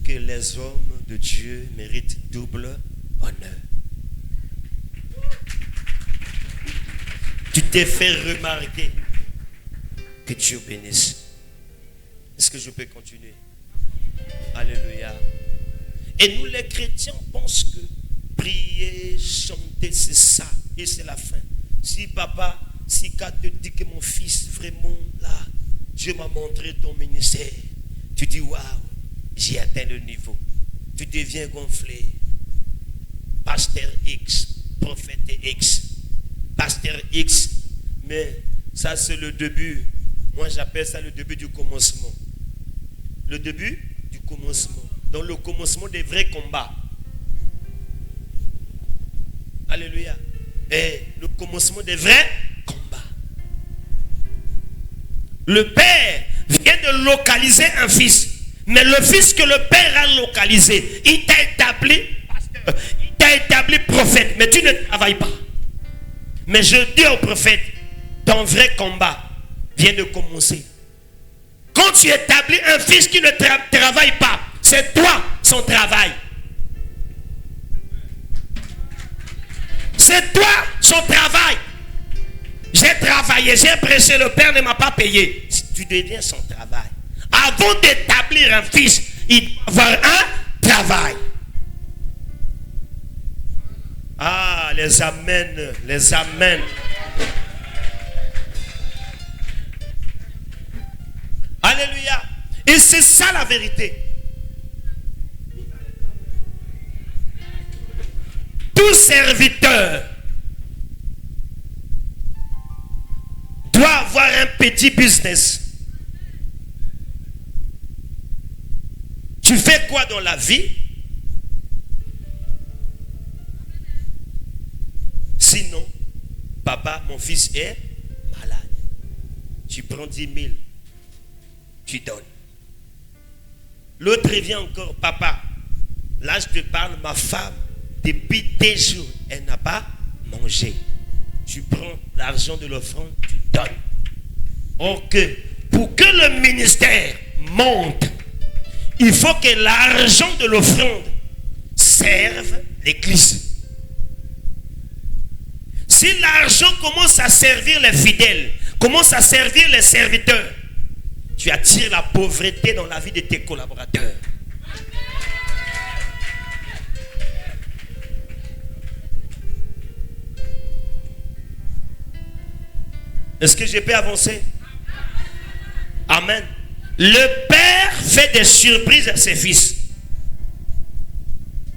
que les hommes de Dieu méritent double honneur. Tu t'es fait remarquer. Que Dieu bénisse. Est-ce que je peux continuer? Alléluia. Et nous les chrétiens pensons que prier, chanter, c'est ça. Et c'est la fin. Si papa, si quand te dit que mon fils, vraiment là, Dieu m'a montré ton ministère. Tu dis waouh, j'ai atteint le niveau. Tu deviens gonflé. Pasteur X, prophète X, pasteur X. Mais ça c'est le début. Moi j'appelle ça le début du commencement. Le début du commencement. Donc le commencement des vrais combats. Alléluia. Et le commencement des vrais combats. Le père vient de localiser un fils. Mais le fils que le père a localisé, il t'a établi pasteur, il t'a établi prophète, mais tu ne travailles pas. Mais je dis au prophète, ton vrai combat vient de commencer. Quand tu établis un fils qui ne travaille pas, c'est toi son travail. C'est toi son travail. J'ai travaillé, j'ai prêché, le père ne m'a pas payé. Tu deviens son travail. Avant d'établir un fils, il doit avoir un travail. Ah, les amens, les amens. Alléluia. Et c'est ça la vérité. Tout serviteur doit avoir un petit business. Tu fais quoi dans la vie? Sinon, papa, mon fils est malade. Tu prends 10 000. Tu donnes. L'autre vient encore, papa. Là, je te parle, ma femme, depuis des jours, elle n'a pas mangé. Tu prends l'argent de l'offrande, tu donnes. Or que, pour que le ministère monte, il faut que l'argent de l'offrande serve l'église. Si l'argent commence à servir les fidèles, commence à servir les serviteurs, tu attires la pauvreté dans la vie de tes collaborateurs. Est-ce que je peux avancer? Amen. Le père fait des surprises à ses fils.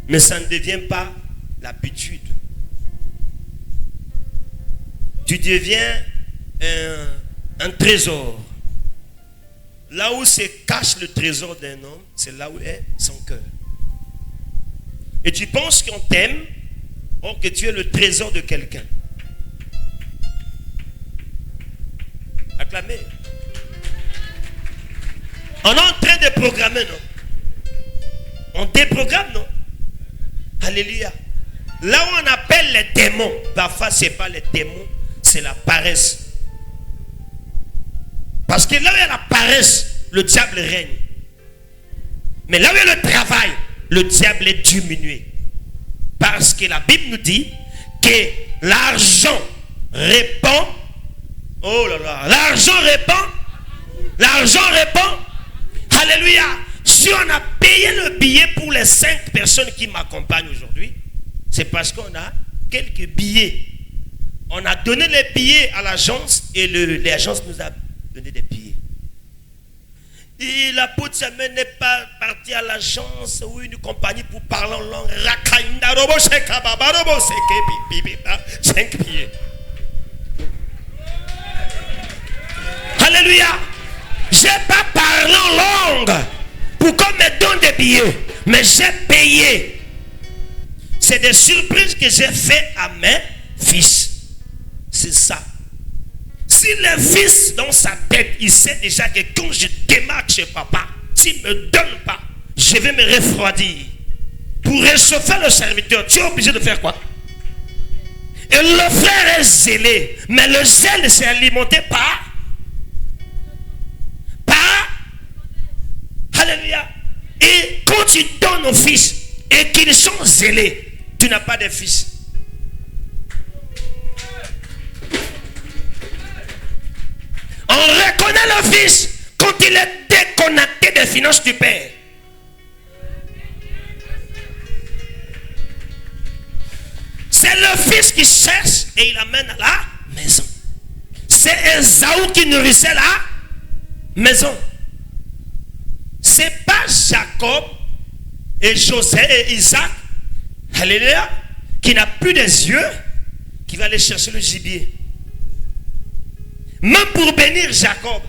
Mais ça ne devient pas l'habitude. Tu deviens un trésor. Là où se cache le trésor d'un homme, c'est là où est son cœur. Et tu penses qu'on t'aime, or que tu es le trésor de quelqu'un. Acclamez. On est en train de programmer, non? On déprogramme, non? Alléluia. Là où on appelle les démons, parfois ce n'est pas les démons, c'est la paresse. Parce que là où il y a la paresse, le diable règne. Mais là où il y a le travail, le diable est diminué. Parce que la Bible nous dit que l'argent répand. Oh là là, l'argent répand. L'argent répand. Alléluia. Si on a payé le billet pour les 5 personnes qui m'accompagnent aujourd'hui, c'est parce qu'on a quelques billets. On a donné les billets à l'agence et l'agence nous a donné des billets. Et l'apôtre Samuel n'est pas parti à l'agence ou une compagnie pour parler en langue. 5 billets. Alléluia. Je n'ai pas parlé en langue pour qu'on me donne des billets. Mais j'ai payé. C'est des surprises que j'ai fait à mes fils. C'est ça. Si le fils dans sa tête, il sait déjà que quand je démarre chez papa, s'il ne me donne pas, je vais me refroidir. Pour réchauffer le serviteur, tu es obligé de faire quoi? Et le frère est zélé. Mais le zèle s'est alimenté par alléluia. Et quand tu donnes aux fils et qu'ils sont zélés, tu n'as pas de fils. On reconnaît le fils quand il est déconnecté des finances du père. C'est le fils qui cherche et il amène à la maison. C'est Esaü qui nourrissait la maison. C'est pas Jacob et José et Isaac, alléluia, qui n'a plus des yeux, qui va aller chercher le gibier. Même pour bénir Jacob,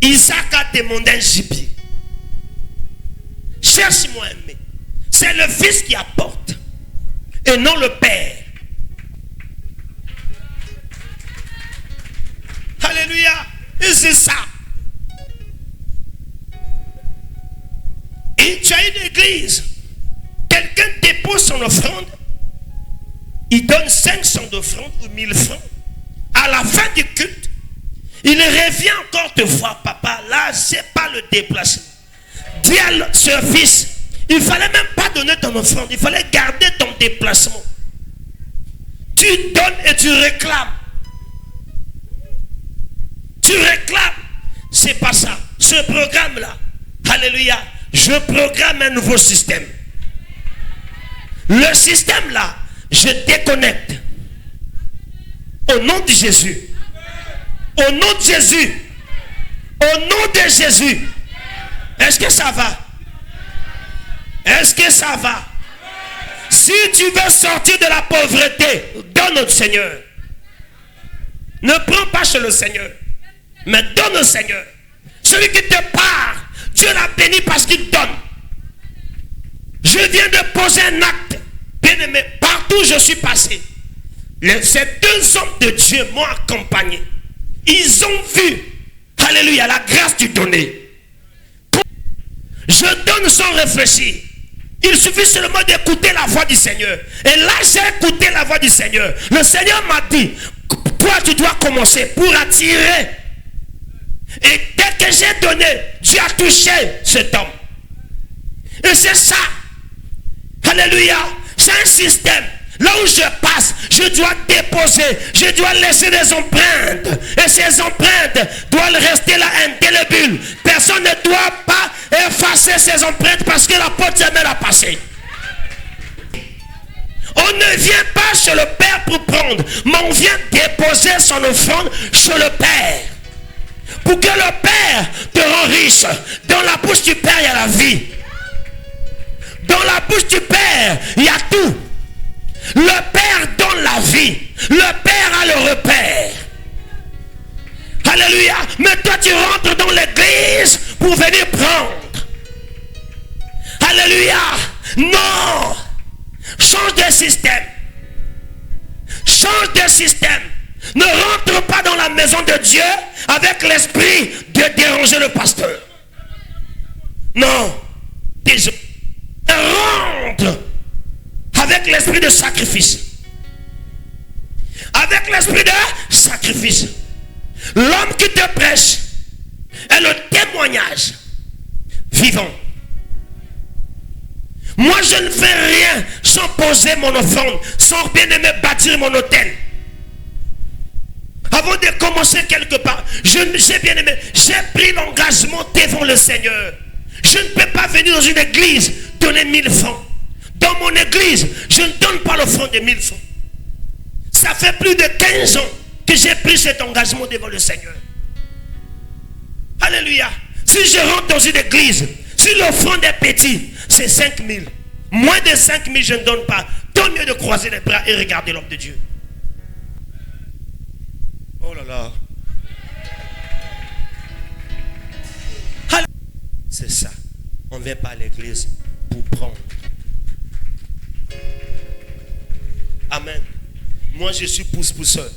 Isaac a demandé un gibier. Cherche-moi aimé. C'est le fils qui apporte et non le père. Alléluia. Et c'est ça. Et tu as une église. Quelqu'un dépose son offrande. Il donne 500 d'offrande ou 1000 francs. À la fin du culte, il revient encore te voir, papa. Là, c'est pas le déplacement. Dis à ce fils, il fallait même pas donner ton offrande. Il fallait garder ton déplacement. Tu donnes et tu réclames. Tu réclames. C'est pas ça. Ce programme-là, alléluia, je programme un nouveau système. Le système-là, je déconnecte. Au nom de Jésus. Au nom de Jésus. Au nom de Jésus. Est-ce que ça va? Est-ce que ça va? Si tu veux sortir de la pauvreté, donne au Seigneur. Ne prends pas chez le Seigneur, mais donne au Seigneur. Celui qui te parle, Dieu l'a béni parce qu'il donne. Je viens de poser un acte. Bien-aimé, partout où je suis passé, ces 2 hommes de Dieu m'ont accompagné. Ils ont vu, alléluia, la grâce du donner. Je donne sans réfléchir. Il suffit seulement d'écouter la voix du Seigneur. Et là, j'ai écouté la voix du Seigneur. Le Seigneur m'a dit, toi, tu dois commencer pour attirer. Et dès que j'ai donné, Dieu a touché cet homme. Et c'est ça. Alléluia. C'est un système. Là où je passe, je dois déposer, je dois laisser des empreintes. Et ces empreintes doivent rester là indélébiles. Personne ne doit pas effacer ces empreintes parce que l'apôtre Samuel a passé. On ne vient pas chez le Père pour prendre, mais on vient déposer son offrande chez le Père. Pour que le Père te rende riche. Dans la bouche du Père, il y a la vie. Dans la bouche du Père, il y a tout. Le Père donne la vie. Le Père a le repère. Alléluia. Mais toi tu rentres dans l'église pour venir prendre. Alléluia. Non. Change de système. Change de système. Ne rentre pas dans la maison de Dieu avec l'esprit de déranger le pasteur. Non. Rentre avec l'esprit de sacrifice. Avec l'esprit de sacrifice. L'homme qui te prêche est le témoignage vivant. Moi, je ne fais rien sans poser mon offrande, sans bien aimer bâtir mon autel. Avant de commencer quelque part, j'ai bien aimé, j'ai pris l'engagement devant le Seigneur. Je ne peux pas venir dans une église donner 1000 francs. Dans mon église, je ne donne pas l'offrande de 1000 francs. Ça fait plus de 15 ans que j'ai pris cet engagement devant le Seigneur. Alléluia. Si je rentre dans une église, si l'offrande est petite, c'est 5000. Moins de 5000, je ne donne pas. Tant mieux de croiser les bras et regarder l'homme de Dieu. Oh là là. C'est ça. On ne vient pas à l'église pour prendre. Amen. Moi, je suis pousse-pousseur.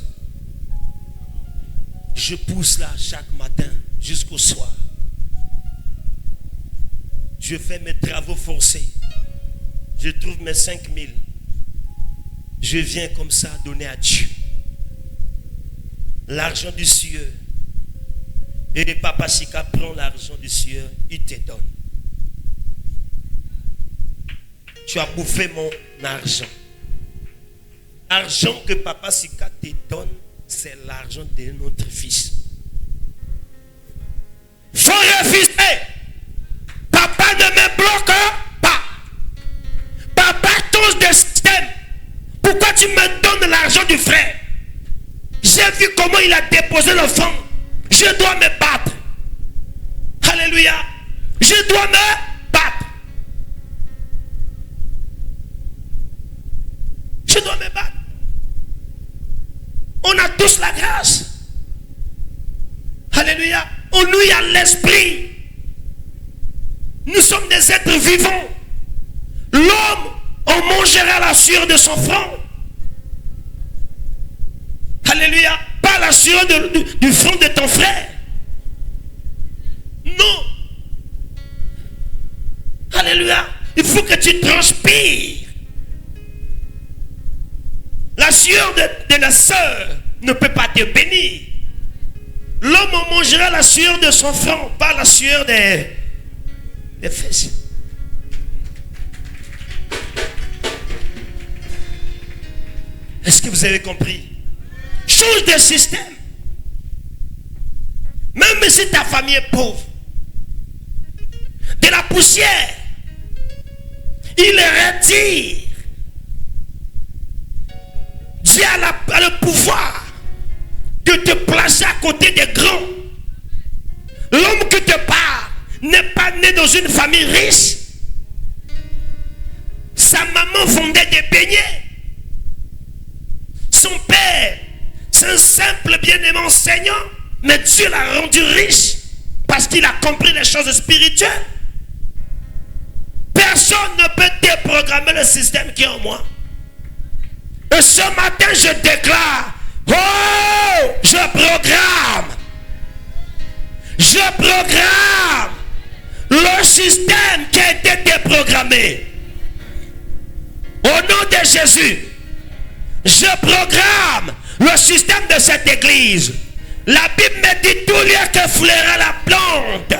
Je pousse là chaque matin jusqu'au soir. Je fais mes travaux forcés. Je trouve mes 5000. Je viens comme ça donner à Dieu. L'argent du Seigneur. Et le Papa Sika prend l'argent du Seigneur, il te donne. Tu as bouffé mon argent. L'argent que Papa Sika te donne, c'est l'argent de notre fils. Faut refuser. Papa ne me bloque pas. Papa touche des systèmes. Pourquoi tu me donnes l'argent du frère? J'ai vu comment il a déposé l'offrande. Je dois me battre. Alléluia. Je dois me battre. Je dois me battre. On a tous la grâce. Alléluia. On nous a l'esprit. Nous sommes des êtres vivants. L'homme, on mangera la sueur de son front. Alléluia. Pas la sueur du front de ton frère. Non. Alléluia. Il faut que tu transpires. La sueur de la sœur ne peut pas te bénir. L'homme mangera la sueur de son front, pas la sueur des fesses. Est-ce que vous avez compris? Change de système. Même si ta famille est pauvre, de la poussière, il retire. Dieu a le pouvoir de te placer à côté des grands. L'homme qui te parle n'est pas né dans une famille riche. Sa maman vendait des beignets. Son père, c'est un simple bien-aimé enseignant, mais Dieu l'a rendu riche parce qu'il a compris les choses spirituelles. Personne ne peut déprogrammer le système qui est en moi. Et ce matin, je déclare, oh, je programme le système qui a été déprogrammé. Au nom de Jésus, je programme le système de cette église. La Bible me dit tout lieu que foulera la plante.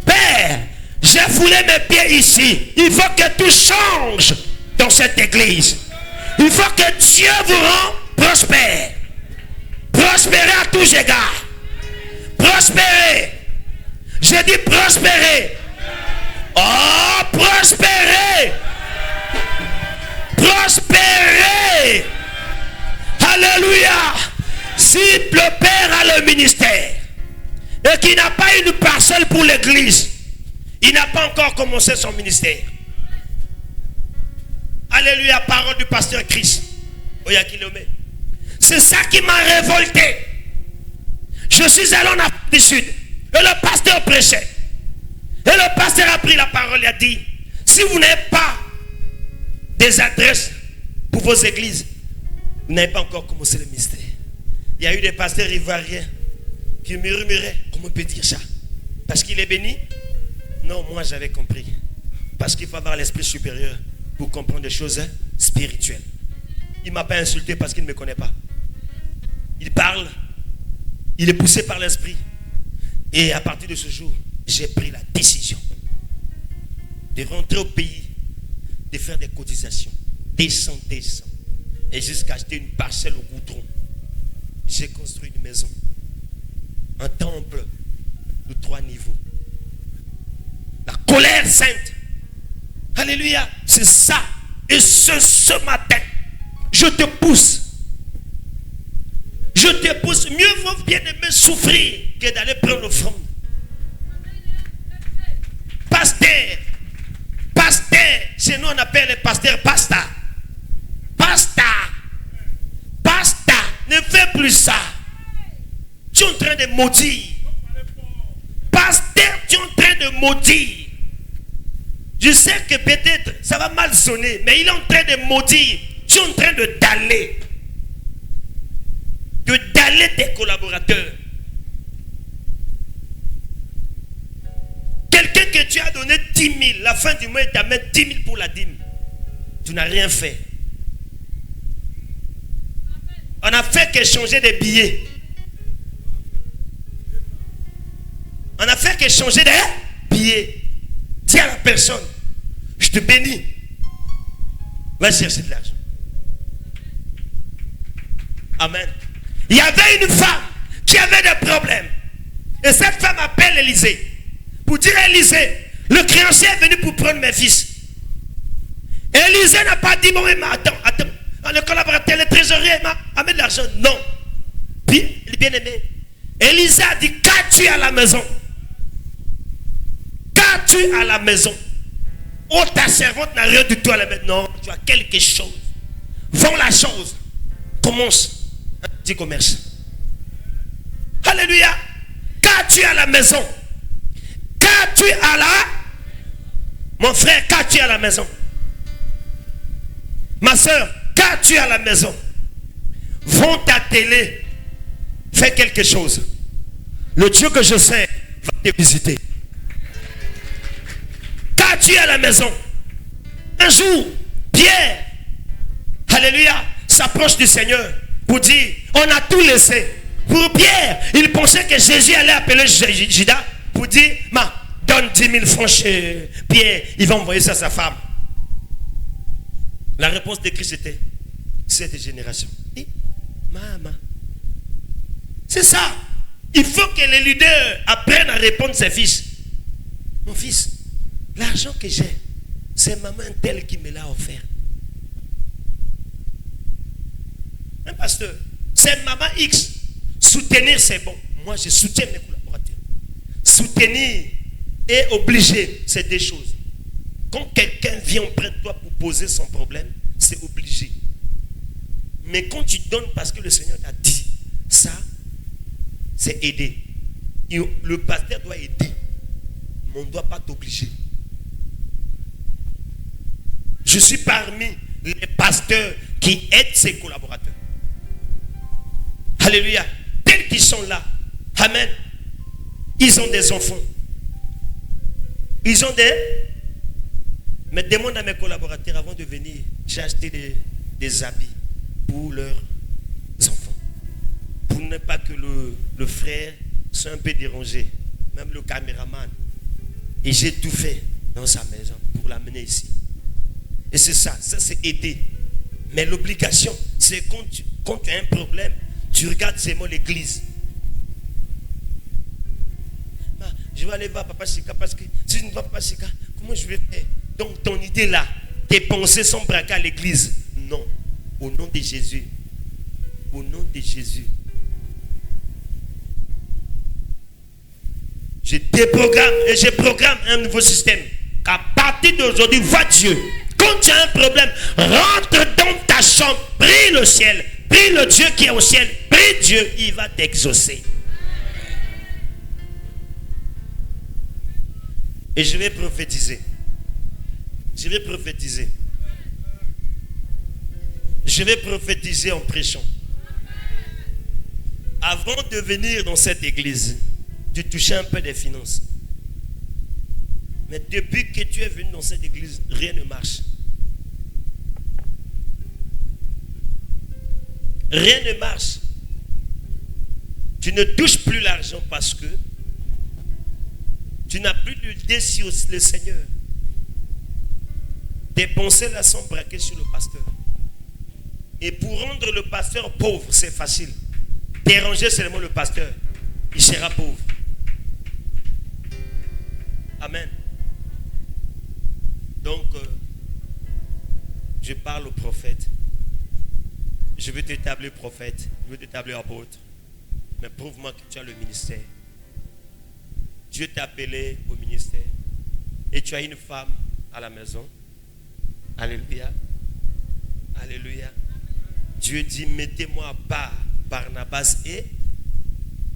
Père, j'ai foulé mes pieds ici. Il faut que tout change dans cette église. Il faut que Dieu vous rende prospère. Prospérez à tous égards. Prospérez. J'ai dit prospérez. Oh, prospérez. Prospérez. Alléluia. Si le Père a le ministère et qu'il n'a pas une parcelle pour l'église, il n'a pas encore commencé son ministère. Alléluia, parole du pasteur Christ. C'est ça qui m'a révolté. Je suis allé en Afrique du Sud et le pasteur prêchait. Et le pasteur a pris la parole et a dit, si vous n'avez pas des adresses pour vos églises, vous n'avez pas encore commencé le ministère. Il y a eu des pasteurs ivoiriens qui murmuraient, comment on peut dire ça? Parce qu'il est béni? Non, moi j'avais compris. Parce qu'il faut avoir l'esprit supérieur pour comprendre des choses spirituelles. Il ne m'a pas insulté parce qu'il ne me connaît pas. Il parle, Il est poussé par l'esprit. Et à partir de ce jour, j'ai pris la décision de rentrer au pays, de faire des cotisations, descendre, et jusqu'à acheter une parcelle au goudron. J'ai construit une maison, un temple de 3 niveaux. La colère sainte. Alléluia. C'est ça. Et ce matin, je te pousse. Je te pousse. Mieux vaut bien aimer souffrir que d'aller prendre l'offrande. Pasteur. Chez nous on appelle les pasteurs pasta. Ne fais plus ça. Tu es en train de maudire. Pasteur, tu es en train de maudire. Je sais que peut-être ça va mal sonner, mais il est en train de maudire. Tu es en train de daller tes collaborateurs. Quelqu'un que tu as donné 10 000, la fin du mois il t'amène 10 000 pour la dîme. Tu n'as rien fait. On a fait que changer des billets. On a fait que changer des billets. Dis à la personne, je te bénis. Va chercher de l'argent. Amen. Il y avait une femme qui avait des problèmes. Et cette femme appelle Élisée. Pour dire à Élisée, le créancier est venu pour prendre mes fils. Élisée n'a pas dit, bon, mais attends. Le collaborateur, le trésorier m'a amené de l'argent. Non. Puis, il est bien aimé. Élisée a dit, qu'as-tu à la maison? Qu'as-tu à la maison? Oh, ta servante n'a rien du tout à la maison. Non, tu as quelque chose. Vends la chose. Commence un petit commerce. Alléluia. Qu'as-tu à la maison? Qu'as-tu à la... Mon frère, qu'as-tu à la maison? Ma soeur, qu'as-tu à la maison? Vends ta télé. Fais quelque chose. Le Dieu que je sais va te visiter. Qu'as-tu à la maison? Un jour, Pierre, alléluia, s'approche du Seigneur pour dire, on a tout laissé. Pour Pierre, il pensait que Jésus allait appeler Judas pour dire, donne 10 000 francs chez Pierre, il va envoyer ça à sa femme. La réponse de Christ était, cette génération. Et, maman, c'est ça. Il faut que les leaders apprennent à répondre à ses fils. Mon fils, l'argent que j'ai, c'est maman telle qui me l'a offert. Un pasteur, c'est maman X. Soutenir, c'est bon. Moi, je soutiens mes collaborateurs. Soutenir et obliger, c'est des choses. Quand quelqu'un vient auprès de toi pour poser son problème, c'est obligé. Mais quand tu donnes parce que le Seigneur t'a dit, ça, c'est aider. Le pasteur doit aider. Mais on ne doit pas t'obliger. Je suis parmi les pasteurs qui aident ses collaborateurs. Alléluia. Tels qu'ils sont là. Amen. Ils ont des enfants. Ils ont des... Mais demande à mes collaborateurs avant de venir, j'ai acheté des habits pour leurs enfants. Pour ne pas que le frère soit un peu dérangé. Même le caméraman. Et j'ai tout fait dans sa maison pour l'amener ici. Et c'est ça c'est aider. Mais l'obligation, c'est quand tu as un problème, tu regardes seulement l'église. Je vais aller voir Papa Sika parce que si je ne vois pas Sika, comment je vais faire? Donc ton idée là, tes pensées sont braquées à l'église. Non. Au nom de Jésus. Au nom de Jésus. Je déprogramme et je programme un nouveau système. À partir d'aujourd'hui, vois Dieu. Quand tu as un problème, rentre dans ta chambre, prie le ciel, prie le Dieu qui est au ciel, prie Dieu, il va t'exaucer. Et je vais prophétiser. Je vais prophétiser. Je vais prophétiser en prêchant. Avant de venir dans cette église, tu touchais un peu des finances. Mais depuis que tu es venu dans cette église, rien ne marche. Rien ne marche. Tu ne touches plus l'argent parce que tu n'as plus l'idée sur le Seigneur. Tes pensées là sont braquées sur le pasteur. Et pour rendre le pasteur pauvre, c'est facile. Déranger seulement le pasteur, il sera pauvre. Amen. Donc, je parle au prophète. Je veux t'établir prophète. Je veux t'établir apôtre. Mais prouve-moi que tu as le ministère. Dieu t'a appelé au ministère. Et tu as une femme à la maison. Alléluia. Alléluia. Dieu dit, mettez-moi à part Barnabas et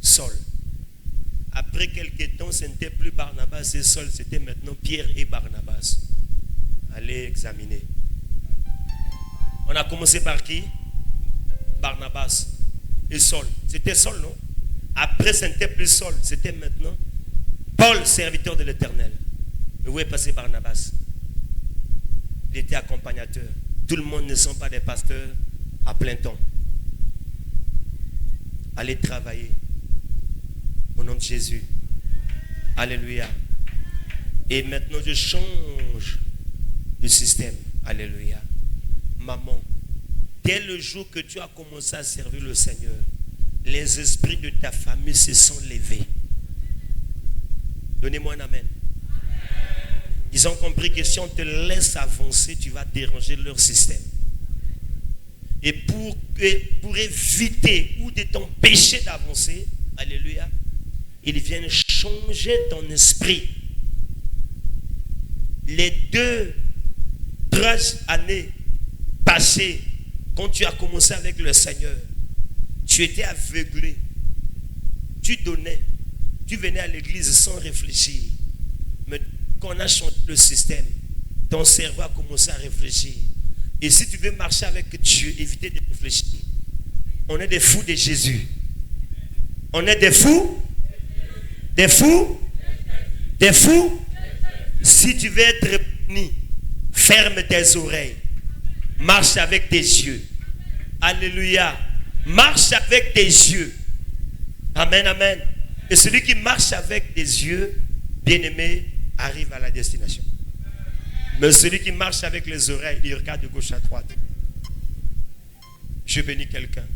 Saul. Après quelques temps, ce n'était plus Barnabas et Saul, c'était maintenant Pierre et Barnabas. Allez examiner. On a commencé par qui? Barnabas et Saul. C'était Saul, non? Après, ce n'était plus Saul, c'était maintenant Paul, serviteur de l'Éternel. Mais où est passé Barnabas? Il était accompagnateur. Tout le monde ne sont pas des pasteurs à plein temps. Allez travailler. Au nom de Jésus. Alléluia. Et maintenant, je change de système. Alléluia. Maman, dès le jour que tu as commencé à servir le Seigneur, les esprits de ta famille se sont levés. Donnez-moi un amen. Ils ont compris que si on te laisse avancer, tu vas déranger leur système. Et pour éviter ou de t'empêcher d'avancer, alléluia, ils viennent changer ton esprit. Les 2-3 années passées, quand tu as commencé avec le Seigneur, tu étais aveuglé. Tu donnais. Tu venais à l'église sans réfléchir. Mais quand on a changé le système, ton cerveau a commencé à réfléchir. Et si tu veux marcher avec Dieu, évitez de réfléchir. On est des fous de Jésus. On est des fous. Des fous. Des fous. Si tu veux être béni, ferme tes oreilles. Marche avec tes yeux. Alléluia. Marche avec tes yeux. Amen, amen. Et celui qui marche avec des yeux, bien-aimé, arrive à la destination. Mais celui qui marche avec les oreilles, il regarde de gauche à droite. Je bénis quelqu'un.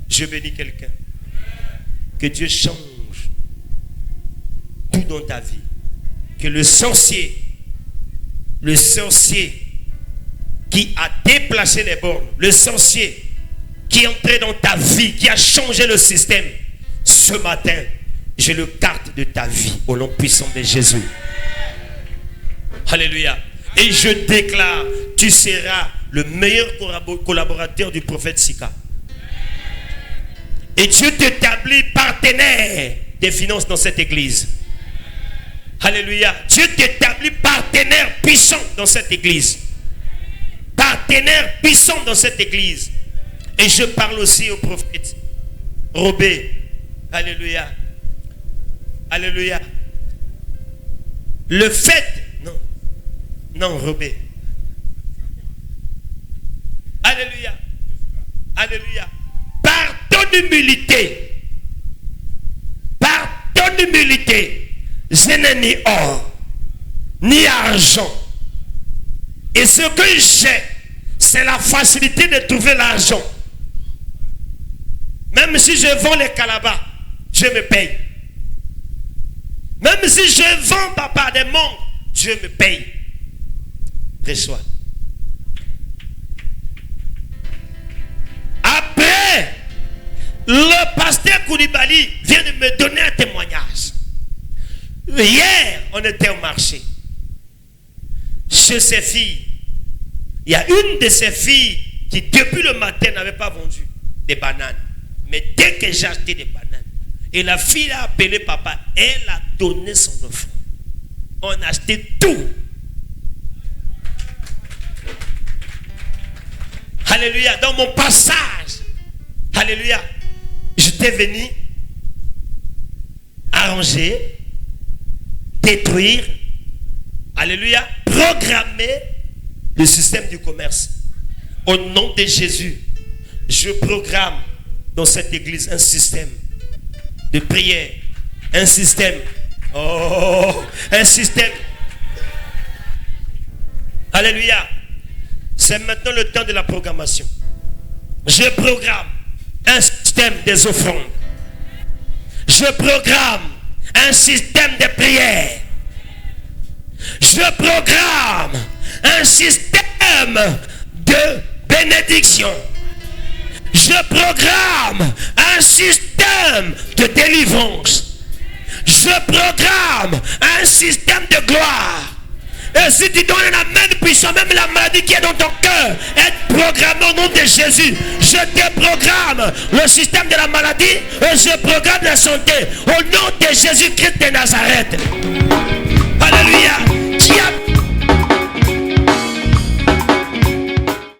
Je bénis quelqu'un. Que Dieu change tout dans ta vie. Que le sorcier qui a déplacé les bornes, le sorcier qui est entré dans ta vie, qui a changé le système, ce matin, je le carte de ta vie au nom puissant de Jésus. Alléluia. Et je déclare, tu seras le meilleur collaborateur du prophète Sika. Et Dieu t'établit partenaire des finances dans cette église. Alléluia. Dieu t'établit partenaire puissant dans cette église. Partenaire puissant dans cette église. Et je parle aussi au prophète Robé. Alléluia. Alléluia. Le fait... Non, Robé. Alléluia. Alléluia. Par ton humilité. Par ton humilité. Je n'ai ni or, ni argent. Et ce que j'ai, c'est la facilité de trouver l'argent. Même si je vends les calabas, je me paye. Même si je vends papa des monts, Dieu me paye. Reçois. Après, le pasteur Koulibaly vient de me donner un témoignage. Hier, on était au marché. Chez ses filles. Il y a une de ses filles qui, depuis le matin, n'avait pas vendu des bananes. Mais dès que j'ai acheté des bananes, et la fille a appelé papa, elle a donné son offre. On a acheté tout. Alléluia. Dans mon passage, alléluia, j'étais venu arranger, détruire, alléluia, programmer le système du commerce. Au nom de Jésus, je programme dans cette église un système de prière, un système, un système. Alléluia. C'est maintenant le temps de la programmation. Je programme un système des offrandes. Je programme un système de prière. Je programme un système de bénédiction. Je programme un système de délivrance. Je programme un système de gloire. Et si tu donnes un amen puissant, même la maladie qui est dans ton cœur est programmée au nom de Jésus. Je te programme le système de la maladie et je programme la santé au nom de Jésus-Christ de Nazareth. Alléluia. Qui a